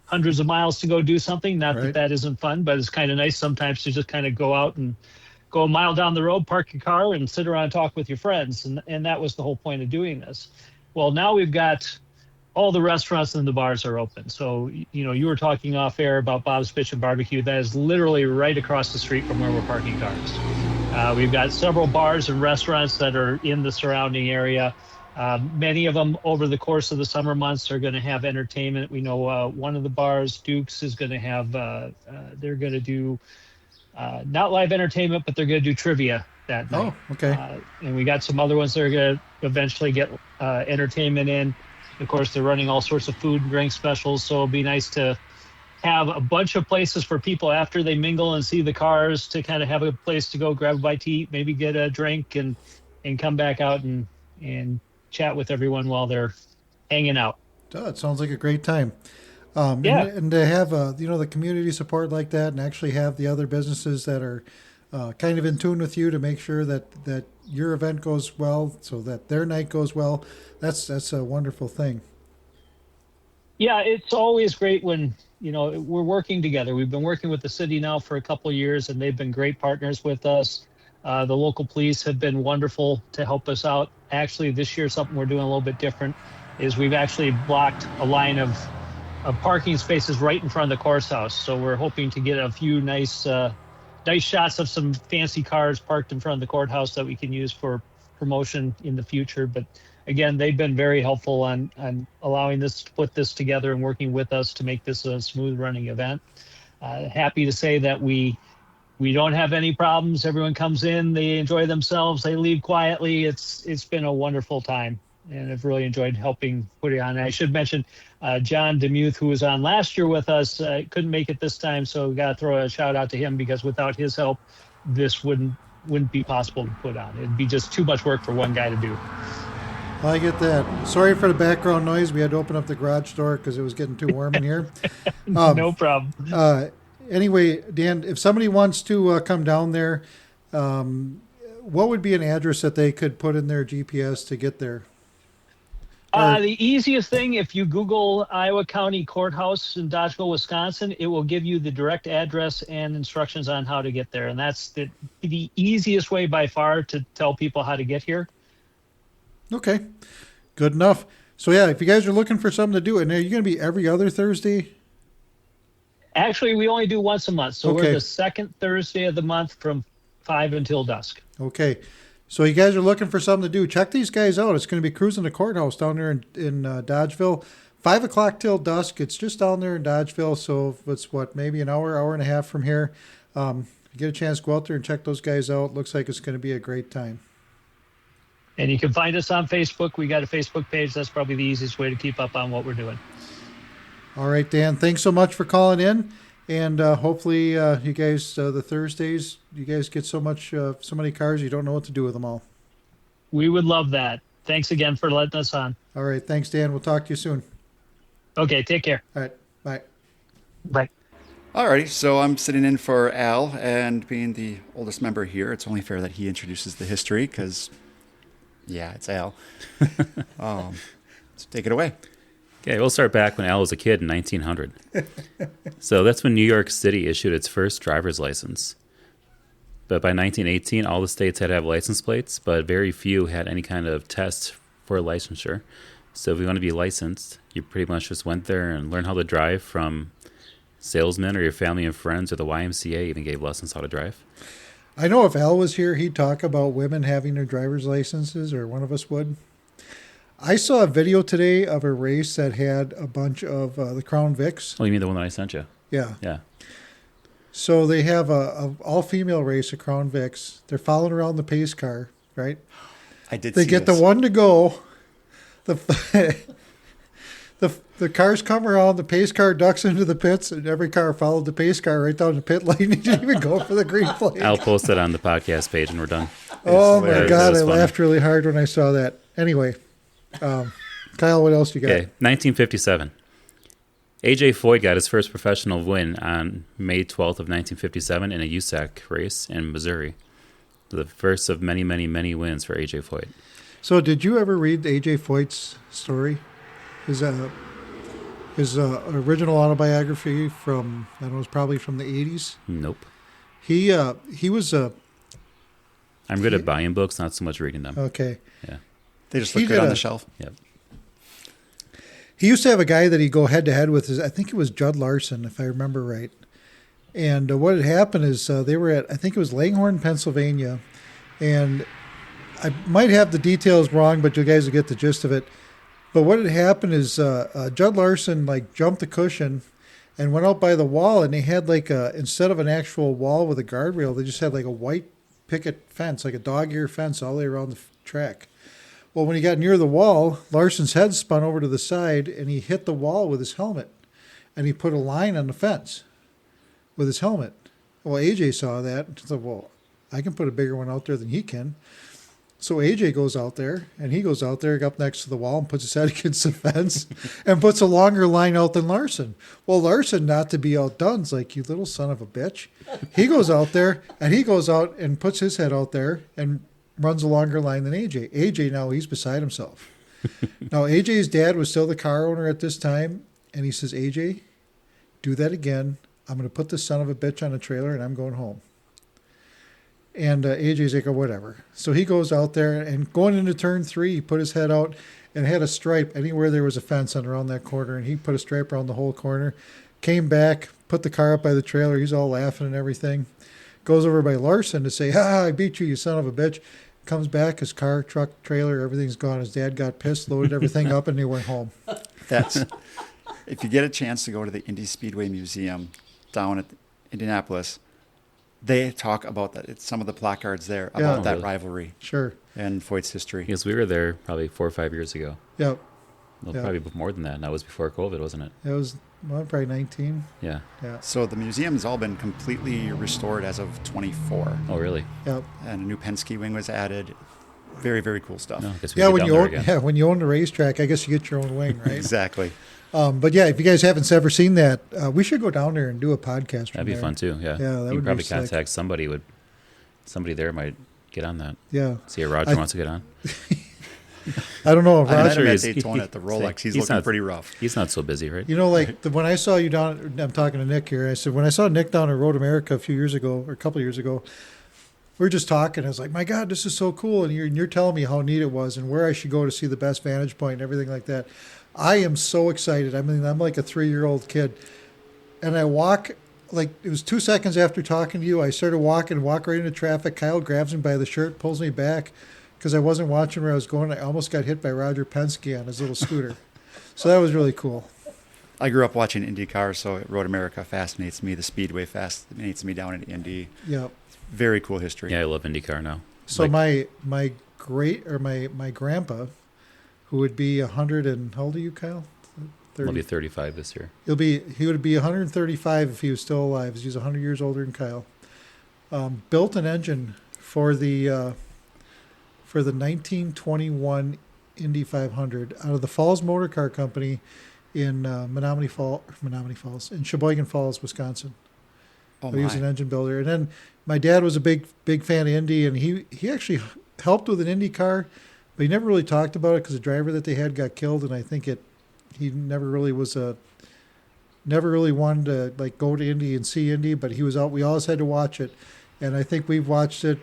hundreds of miles to go do something. Not that that isn't fun, but it's kind of nice sometimes to just kind of go out and go a mile down the road, park your car, and sit around and talk with your friends. And that was the whole point of doing this. Well, now we've got all the restaurants and the bars are open. So, you know, you were talking off air about Bob's Bitch and Barbecue. That is literally right across the street from where we're parking cars. We've got several bars and restaurants that are in the surrounding area. Many of them over the course of the summer months are going to have entertainment. We know one of the bars, Duke's, is going to have, they're going to do not live entertainment, but they're going to do trivia that night. Oh, okay. And we got some other ones that are going to eventually get entertainment in. Of course, they're running all sorts of food and drink specials, so it'll be nice to have a bunch of places for people after they mingle and see the cars to kind of have a place to go grab a bite to eat, maybe get a drink, and come back out and chat with everyone while they're hanging out. Oh, it sounds like a great time. Yeah. And to have the community support like that, and actually have the other businesses that are kind of in tune with you to make sure that your event goes well, so that their night goes well. That's a wonderful thing. Yeah, it's always great when, you know, we're working together. We've been working with the city now for a couple of years, and they've been great partners with us. The local police have been wonderful to help us out. Actually, this year, something we're doing a little bit different is we've actually blocked a line of parking spaces right in front of the courthouse. So we're hoping to get a few nice shots of some fancy cars parked in front of the courthouse that we can use for promotion in the future. But again, they've been very helpful on allowing us to put this together and working with us to make this a smooth running event. Happy to say that we don't have any problems. Everyone comes in, they enjoy themselves, they leave quietly. It's been a wonderful time, and I've really enjoyed helping put it on. And I should mention John Demuth, who was on last year with us, couldn't make it this time, so we got to throw a shout out to him, because without his help, this wouldn't be possible to put on. It'd be just too much work for one guy to do. I get that. Sorry for the background noise. We had to open up the garage door because it was getting too warm in here. No problem. Anyway, Dan, if somebody wants to come down there, what would be an address that they could put in their GPS to get there? The easiest thing, if you Google Iowa County Courthouse in Dodgeville, Wisconsin, it will give you the direct address and instructions on how to get there. And that's the easiest way by far to tell people how to get here. Okay, good enough. So yeah, if you guys are looking for something to do, and are you going to be every other Thursday? Actually, we only do once a month. So Okay. we're the second Thursday of the month from 5 until dusk. Okay, so you guys are looking for something to do. Check these guys out. It's going to be cruising the courthouse down there in Dodgeville. 5 o'clock till dusk. It's just down there in Dodgeville. So it's maybe an hour and a half from here. If you get a chance, go out there and check those guys out. Looks like it's going to be a great time. And you can find us on Facebook. We got a Facebook page. That's probably the easiest way to keep up on what we're doing. All right, Dan, thanks so much for calling in. And hopefully you guys, the Thursdays, you guys get so many cars, you don't know what to do with them all. We would love that. Thanks again for letting us on. All right, thanks, Dan. We'll talk to you soon. Okay, take care. All right, bye. Bye. Alrighty, so I'm sitting in for Al, and being the oldest member here, it's only fair that he introduces the history, because, yeah, it's Al. So take it away. Okay, we'll start back when Al was a kid in 1900. So that's when New York City issued its first driver's license. But by 1918, all the states had to have license plates, but very few had any kind of test for licensure. So if you want to be licensed, you pretty much just went there and learned how to drive from salesmen or your family and friends, or the YMCA even gave lessons how to drive. I know if Al was here, he'd talk about women having their driver's licenses, or one of us would. I saw a video today of a race that had a bunch of the Crown Vics. Oh, you mean the one that I sent you? Yeah. Yeah. So they have a all-female race of Crown Vics. They're following around the pace car, right? I did. They see get this. the one to go. The cars come around, the pace car ducks into the pits, and every car followed the pace car right down the pit lane. He didn't even go for the green flag. I'll post it on the podcast page when we're done. Oh, my God. I funny. laughed really hard when I saw that. Anyway, Kyle, what else you got? Okay, 1957. AJ Foyt got his first professional win on May 12th of 1957 in a USAC race in Missouri. The first of many, many, many wins for AJ Foyt. So did you ever read AJ Foyt's story? His original autobiography from, I don't know, it was probably from the 80s? Nope. He was a... I'm good at buying books, not so much reading them. Okay. Yeah. They just look good on the shelf. Yep. He used to have a guy that he'd go head-to-head with. I think it was Judd Larson, if I remember right. And what had happened is they were at, I think it was Langhorne, Pennsylvania. And I might have the details wrong, but you guys will get the gist of it. But what had happened is Judd Larson jumped the cushion and went out by the wall, and they had instead of an actual wall with a guardrail, they just had a white picket fence, like a dog-ear fence all the way around the track. Well, when he got near the wall, Larson's head spun over to the side, and he hit the wall with his helmet. And he put a line on the fence with his helmet. Well, AJ saw that and said, well, I can put a bigger one out there than he can. So AJ goes out there, and he goes out there up next to the wall and puts his head against the fence and puts a longer line out than Larson. Well, Larson, not to be outdone, is like, you little son of a bitch. He goes out there, and he goes out and puts his head out there and runs a longer line than AJ. AJ, now he's beside himself. Now, AJ's dad was still the car owner at this time, and he says, AJ, do that again. I'm going to put this son of a bitch on a trailer, and I'm going home. And AJ's like, oh, whatever. So he goes out there, and going into turn 3, he put his head out and had a stripe anywhere there was a fence on around that corner, and he put a stripe around the whole corner, came back, put the car up by the trailer. He's all laughing and everything. Goes over by Larson to say, I beat you son of a bitch. Comes back, his car, truck, trailer, everything's gone. His dad got pissed, loaded everything up, and he went home. If you get a chance to go to the Indy Speedway Museum down at Indianapolis, they talk about that. It's some of the placards there about that rivalry. Sure. And Foyt's history. Yes, we were there probably 4 or 5 years ago. Yep. Well, probably more than that. And that was before COVID, wasn't it? It was probably 19. Yeah. So the museum's all been completely restored as of 24. Oh, really? Yep. And a new Penske wing was added. Very, very cool stuff. No, when you own the racetrack, I guess you get your own wing, right? Exactly. But yeah, if you guys haven't ever seen that, we should go down there and do a podcast. That'd be fun too. Yeah. Yeah, that you would probably be contact somebody. Somebody there might get on that. Yeah. See if Roger wants to get on. I don't know if I met Roger him at Daytona at the Rolex. He's looking pretty rough. He's not so busy, right? You know, when I saw you down, I'm talking to Nick here. I said, when I saw Nick down at Road America a couple of years ago, we were just talking. I was like, my God, this is so cool. And you're telling me how neat it was and where I should go to see the best vantage point and everything like that. I am so excited. I mean, I'm like a 3-year-old kid. And I walk, it was 2 seconds after talking to you, I started walk right into traffic. Kyle grabs me by the shirt, pulls me back because I wasn't watching where I was going. I almost got hit by Roger Penske on his little scooter. So that was really cool. I grew up watching IndyCar, so Road America fascinates me. The Speedway fascinates me down in Indy. Yeah. Very cool history. Yeah, I love IndyCar now. So my grandpa, who would be 100 and how old are you, Kyle? 30. He'll be 35 this year. He would be 135 if he was still alive. He's 100 years older than Kyle. Built an engine for the 1921 Indy 500 out of the Falls Motor Car Company in Menominee Falls, in Sheboygan Falls, Wisconsin. Oh, he was an engine builder. And then my dad was a big fan of Indy, and he actually helped with an Indy car, but he never really talked about it because the driver that they had got killed, and I think he never really wanted to go to Indy and see Indy, but he was out. We always had to watch it, and I think we've watched it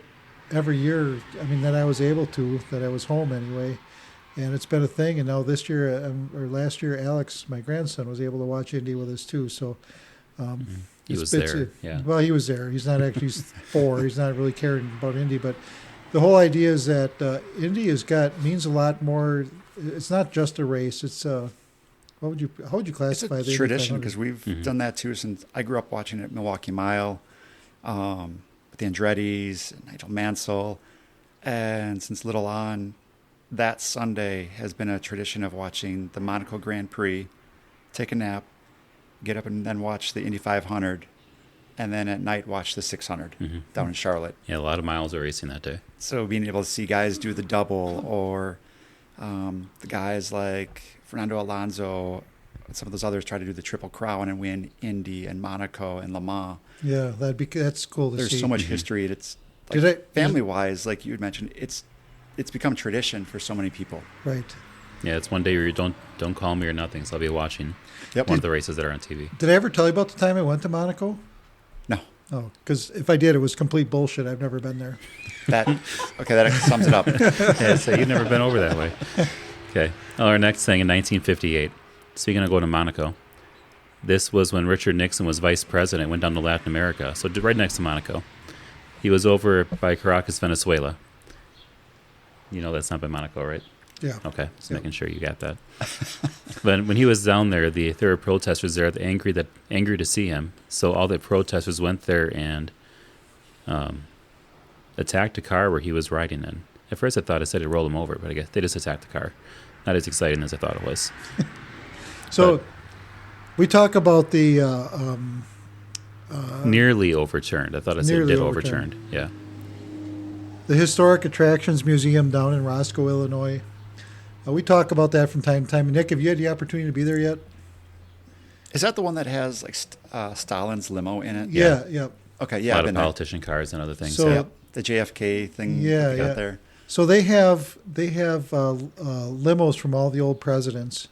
every year. I mean, that I was able to, that I was home anyway, and it's been a thing. And now this year or last year, Alex, my grandson, was able to watch Indy with us too. So. He was there. Yeah. Well, he was there. He's not actually. He's 4. He's not really caring about Indy, but the whole idea is that Indy means a lot more. It's not just a race. It's how would you classify it's a tradition because we've done that too since I grew up watching it at Milwaukee Mile, with the Andretti's, Nigel Mansell, and since little on, that Sunday has been a tradition of watching the Monaco Grand Prix, take a nap, get up and then watch the Indy 500, and then at night watch the 600 down in Charlotte. Yeah, a lot of miles of racing that day. So being able to see guys do the double, or the guys like Fernando Alonso, some of those others try to do the Triple Crown and win Indy and Monaco and Le Mans. Yeah, that's cool to see. There's so much history. It's like, family-wise, like you had mentioned, it's become tradition for so many people. Right. Yeah, it's one day where you don't call me or nothing, so I'll be watching one of the races that are on TV. Did I ever tell you about the time I went to Monaco? No. Oh, because if I did, it was complete bullshit. I've never been there. That sums it up. Yeah, so you've never been over that way. Okay. Well, our next thing in 1958. Speaking of going to Monaco, this was when Richard Nixon was vice president, went down to Latin America, so right next to Monaco. He was over by Caracas, Venezuela. You know that's not by Monaco, right? Yeah. Okay, just making sure you got that. But when he was down there, there were protesters there, angry to see him. So all the protesters went there and attacked a car where he was riding in. At first, I said to roll him over, but I guess they just attacked the car. Not as exciting as I thought it was. So we talk about the nearly overturned. I thought I said did overturned. Yeah. The Historic Attractions Museum down in Roscoe, Illinois. We talk about that from time to time. Nick, have you had the opportunity to be there yet? Is that the one that has like Stalin's limo in it? Yeah. Okay, yeah. A lot of politician cars and other things. So, the JFK thing. Yeah, got there. So they have limos from all the old presidents,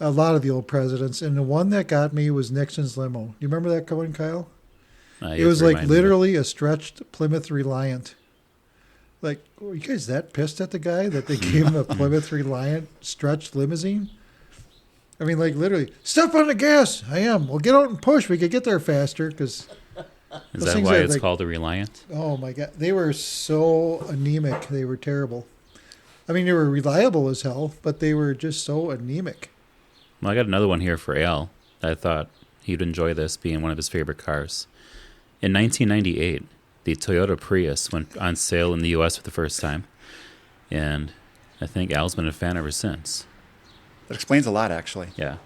a lot of the old presidents, and the one that got me was Nixon's limo. You remember that going, Kyle? It was like literally a stretched Plymouth Reliant. Like, were you guys that pissed at the guy that they gave him a Plymouth Reliant stretched limousine? I mean, like literally, step on the gas. I am. Well, get out and push. We could get there faster because. Is that why it's called a Reliant? Oh my God, they were so anemic. They were terrible. I mean, they were reliable as hell, but they were just so anemic. Well, I got another one here for Al. I thought he'd enjoy this being one of his favorite cars. In 1998, the Toyota Prius went on sale in the U.S. for the first time, and I think Al's been a fan ever since. That explains a lot, actually. Yeah.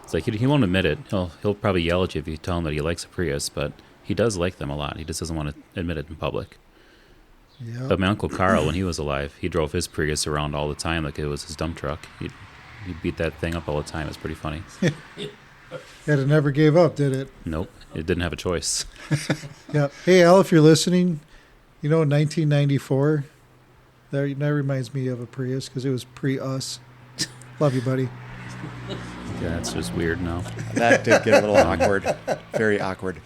It's like he won't admit it. He'll probably yell at you if you tell him that he likes a Prius, but he does like them a lot. He just doesn't want to admit it in public. Yeah. But my Uncle Carl, when he was alive, he drove his Prius around all the time like it was his dump truck. He beat that thing up all the time. It's pretty funny. And it never gave up, did it? Nope. It didn't have a choice. Yeah. Hey, Al, if you're listening, 1994, that reminds me of a Prius because it was pre-us. Love you, buddy. Yeah, that's just weird now. That did get a little awkward. Very awkward.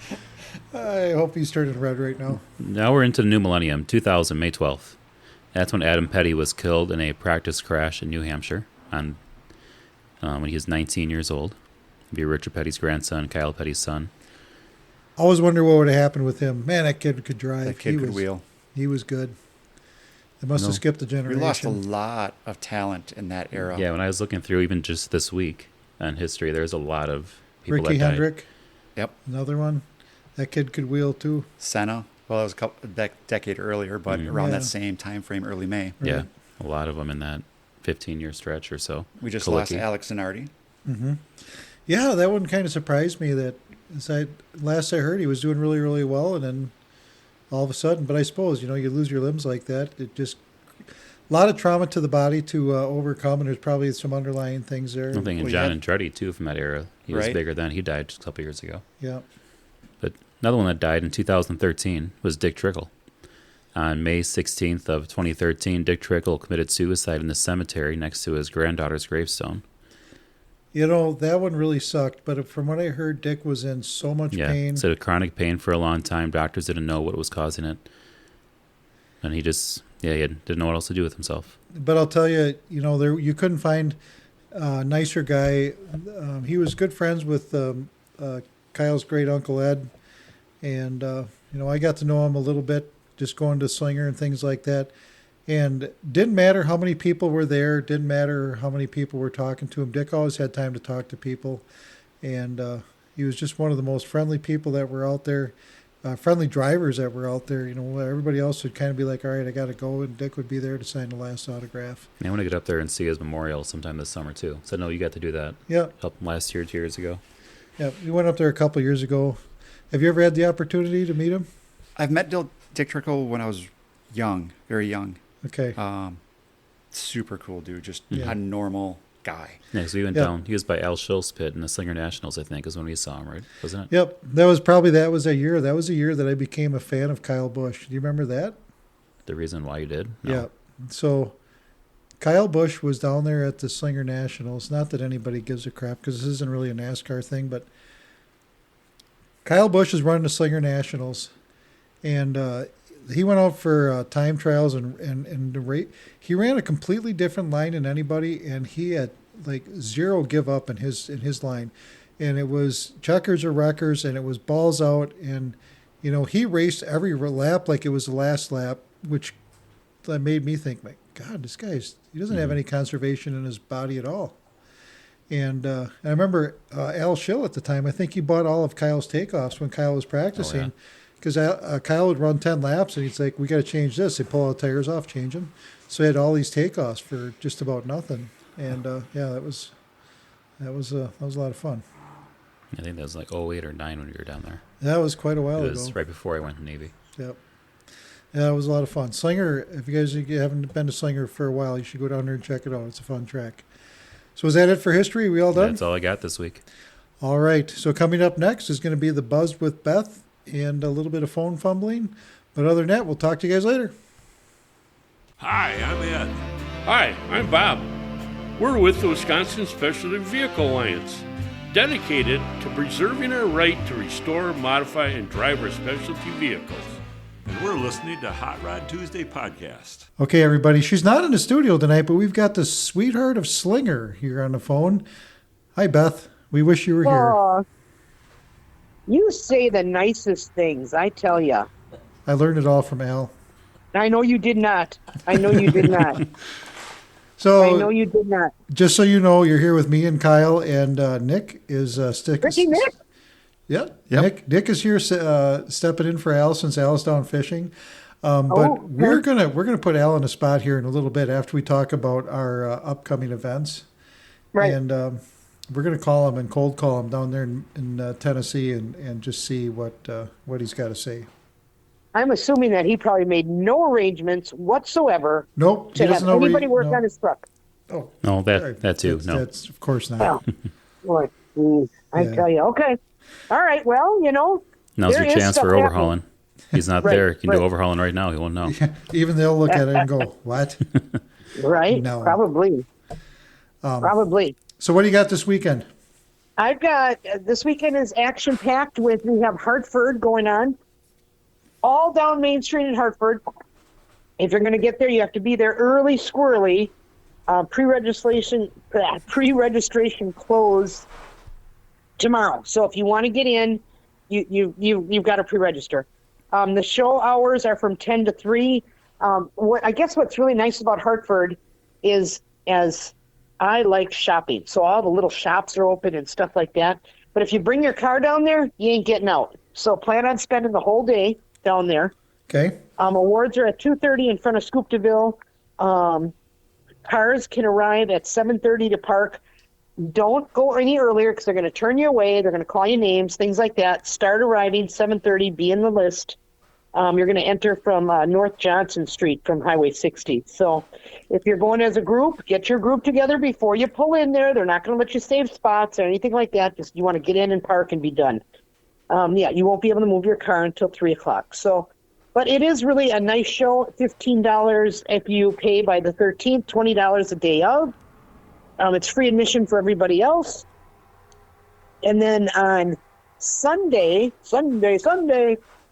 I hope he's turning red right now. Now we're into the new millennium, 2000, May 12th. That's when Adam Petty was killed in a practice crash in New Hampshire when he was 19 years old. He'd be Richard Petty's grandson, Kyle Petty's son. I always wonder what would have happened with him. Man, that kid could drive. That kid could wheel. He was good. They must have skipped a generation. We lost a lot of talent in that era. Yeah, when I was looking through even just this week on history, there's a lot of people Ricky that died. Hendrick. Yep. Another one. That kid could wheel too. Senna. Well, that was a decade earlier, but around that same time frame, early May. Right. Yeah, a lot of them in that 15-year stretch or so. We just lost Alex Zanardi. Mm-hmm. Yeah, that one kind of surprised me. That last I heard, he was doing really, really well, and then all of a sudden. But I suppose you lose your limbs like that. It just a lot of trauma to the body to overcome, and there's probably some underlying things there. I'm thinking John Andretti too from that era. He was bigger then. He died just a couple years ago. Yeah. But another one that died in 2013 was Dick Trickle. On May 16th of 2013, Dick Trickle committed suicide in the cemetery next to his granddaughter's gravestone. That one really sucked, but from what I heard, Dick was in so much pain. Yeah, said chronic pain for a long time. Doctors didn't know what was causing it. And he just, he didn't know what else to do with himself. But I'll tell you, you couldn't find a nicer guy. He was good friends with Kyle's great uncle Ed. And, I got to know him a little bit, just going to Slinger and things like that. And didn't matter how many people were there, didn't matter how many people were talking to him. Dick always had time to talk to people. And he was just one of the most friendly people that were out there, friendly drivers that were out there. Everybody else would kind of be like, all right, I got to go. And Dick would be there to sign the last autograph. I want to get up there and see his memorial sometime this summer, too. So, no, you got to do that. Yeah. Helped him last year, 2 years ago. Yeah, we went up there a couple of years ago. Have you ever had the opportunity to meet him? I've met Dick Trickle when I was young, very young. Okay. Super cool dude, just a normal guy. Yeah, so we went down. He was by Al Schill's pit in the Slinger Nationals, I think, is when we saw him, right? Wasn't it? Yep. That was a year. That was a year that I became a fan of Kyle Busch. Do you remember that? The reason why you did? No. Yeah. So Kyle Busch was down there at the Slinger Nationals. Not that anybody gives a crap because this isn't really a NASCAR thing, but Kyle Busch is running the Slinger Nationals, and he went out for time trials and the rate. He ran a completely different line than anybody, and he had like zero give up in his line, and it was checkers or wreckers, and it was balls out, and he raced every lap like it was the last lap, which made me think, my God, this guy's he doesn't have any conservation in his body at all. And I remember Al Schill at the time. I think he bought all of Kyle's takeoffs when Kyle was practicing. Because Kyle would run 10 laps, and he's like, we got to change this. They pull all the tires off, change them. So he had all these takeoffs for just about nothing. And, that was a lot of fun. I think that was like 08 or 09 when you were down there. That was quite a while ago. It was right before I went to Navy. Yep. Yeah, it was a lot of fun. Slinger, if you guys haven't been to Slinger for a while, you should go down there and check it out. It's a fun track. So is that it for history? Are we all done? That's all I got this week. All right. So coming up next is going to be the Buzz with Beth and a little bit of phone fumbling. But other than that, we'll talk to you guys later. Hi, I'm Ed. Hi, I'm Bob. We're with the Wisconsin Specialty Vehicle Alliance, dedicated to preserving our right to restore, modify, and drive our specialty vehicles. And we're listening to Hot Rod Tuesday podcast. Okay, everybody. She's not in the studio tonight, but we've got the sweetheart of Slinger here on the phone. Hi, Beth. We wish you were here. You say the nicest things, I tell you. I learned it all from Al. I know you did not. I know you did not. So I know you did not. Just so you know, you're here with me and Kyle, and Nick is Ricky Nick? Yeah, yep. Nick is here stepping in for Al since Al's down fishing. But we're gonna put Al in a spot here in a little bit after we talk about our upcoming events. Right. And we're going to call him and cold call him down there in Tennessee and just see what he's got to say. I'm assuming that he probably made no arrangements whatsoever. Nope. To have anybody work on his truck. Oh, no, that too. That's of course not. Well, I tell you. Okay. All right. Well, now's your chance for overhauling. Happening. He's not there. You can do overhauling right now. He won't know. Yeah, even they'll look at it and go, "What?" Right. No. Probably. Probably. So what do you got this weekend? I've got, this weekend is action-packed we have Hartford going on. All down Main Street in Hartford. If you're going to get there, you have to be there early, squirrely. Pre-registration close tomorrow. So if you want to get in, you've got to pre-register. The show hours are from 10 to 3. What's really nice about Hartford is, as I like shopping, so all the little shops are open and stuff like that. But if you bring your car down there, you ain't getting out. So plan on spending the whole day down there. Okay. Awards are at 2:30 in front of Scooptaville. Cars can arrive at 7:30 to park. Don't go any earlier because they're going to turn you away. They're going to call you names, things like that. Start arriving 7:30. Be in the list. You're going to enter from North Johnson Street from Highway 60. So if you're going as a group, get your group together before you pull in there. They're not going to let you save spots or anything like that. Just you want to get in and park and be done. You won't be able to move your car until 3 o'clock. So, but it is really a nice show. $15 if you pay by the 13th, $20 a day of. It's free admission for everybody else. And then on Sunday,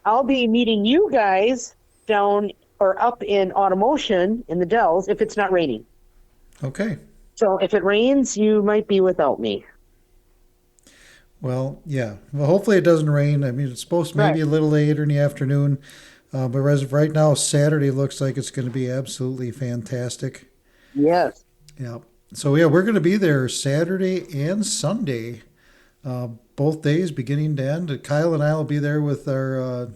I'll be meeting you guys down or up in Automotion in the Dells if it's not raining. Okay. So if it rains, you might be without me. Well, yeah. Well, hopefully it doesn't rain. I mean, it's supposed to maybe a little later in the afternoon. But as of right now, Saturday looks like it's going to be absolutely fantastic. Yes. Yeah. So, yeah, we're going to be there Saturday and Sunday, both days beginning to end. Kyle and I will be there with our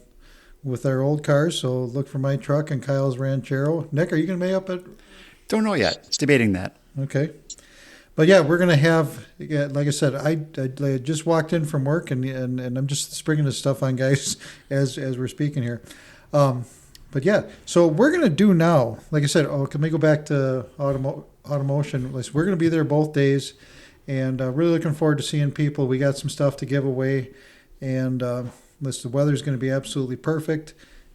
old cars, so look for my truck and Kyle's Ranchero. Nick, are you going to be up at? Don't know yet. It's debating that. Okay. But, yeah, we're going to have, like I said, I just walked in from work, and I'm just springing this stuff on guys as we're speaking here. But, yeah, so we're going to do now, like I said, can we go back to Automotion. We're going to be there both days, and really looking forward to seeing people. We got some stuff to give away, and the weather's going to be absolutely perfect,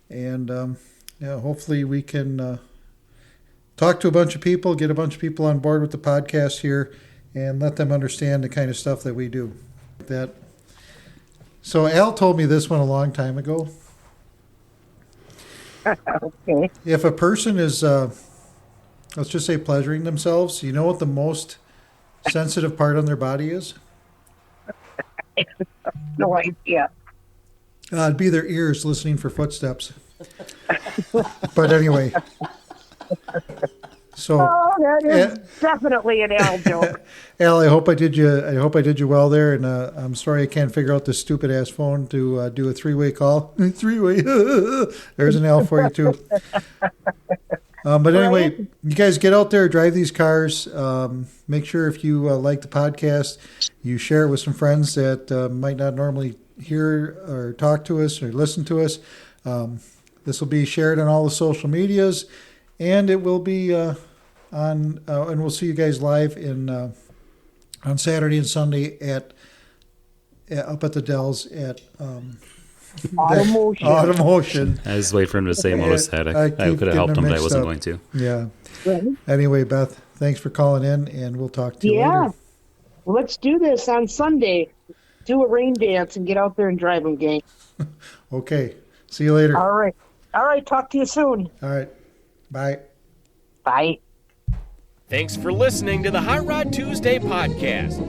and hopefully we can talk to a bunch of people, get a bunch of people on board with the podcast here, and let them understand the kind of stuff that we do. So Al told me this one a long time ago. Okay. If a person is, let's just say, pleasuring themselves, you know what the most sensitive part on their body is? No idea. It'd be their ears listening for footsteps. But anyway. So, that is definitely an Al joke. Al, I hope I did you well there, and I'm sorry I can't figure out this stupid ass phone to do a three-way call. Three-way. There's an Al for you too. But anyway, you guys get out there, drive these cars. Make sure if you like the podcast, you share it with some friends that might not normally hear or talk to us or listen to us. This will be shared on all the social medias, and it will be and we'll see you guys live on Saturday and Sunday up at the Dells at Automotion. I was waiting for him to say Motorhead. I could have helped him, but I wasn't going to. Yeah. Anyway, Beth, thanks for calling in, and we'll talk to you later. Yeah. Let's do this on Sunday. Do a rain dance and get out there and drive them, gang. Okay. See you later. All right. Talk to you soon. All right. Bye. Bye. Thanks for listening to the Hot Rod Tuesday podcast.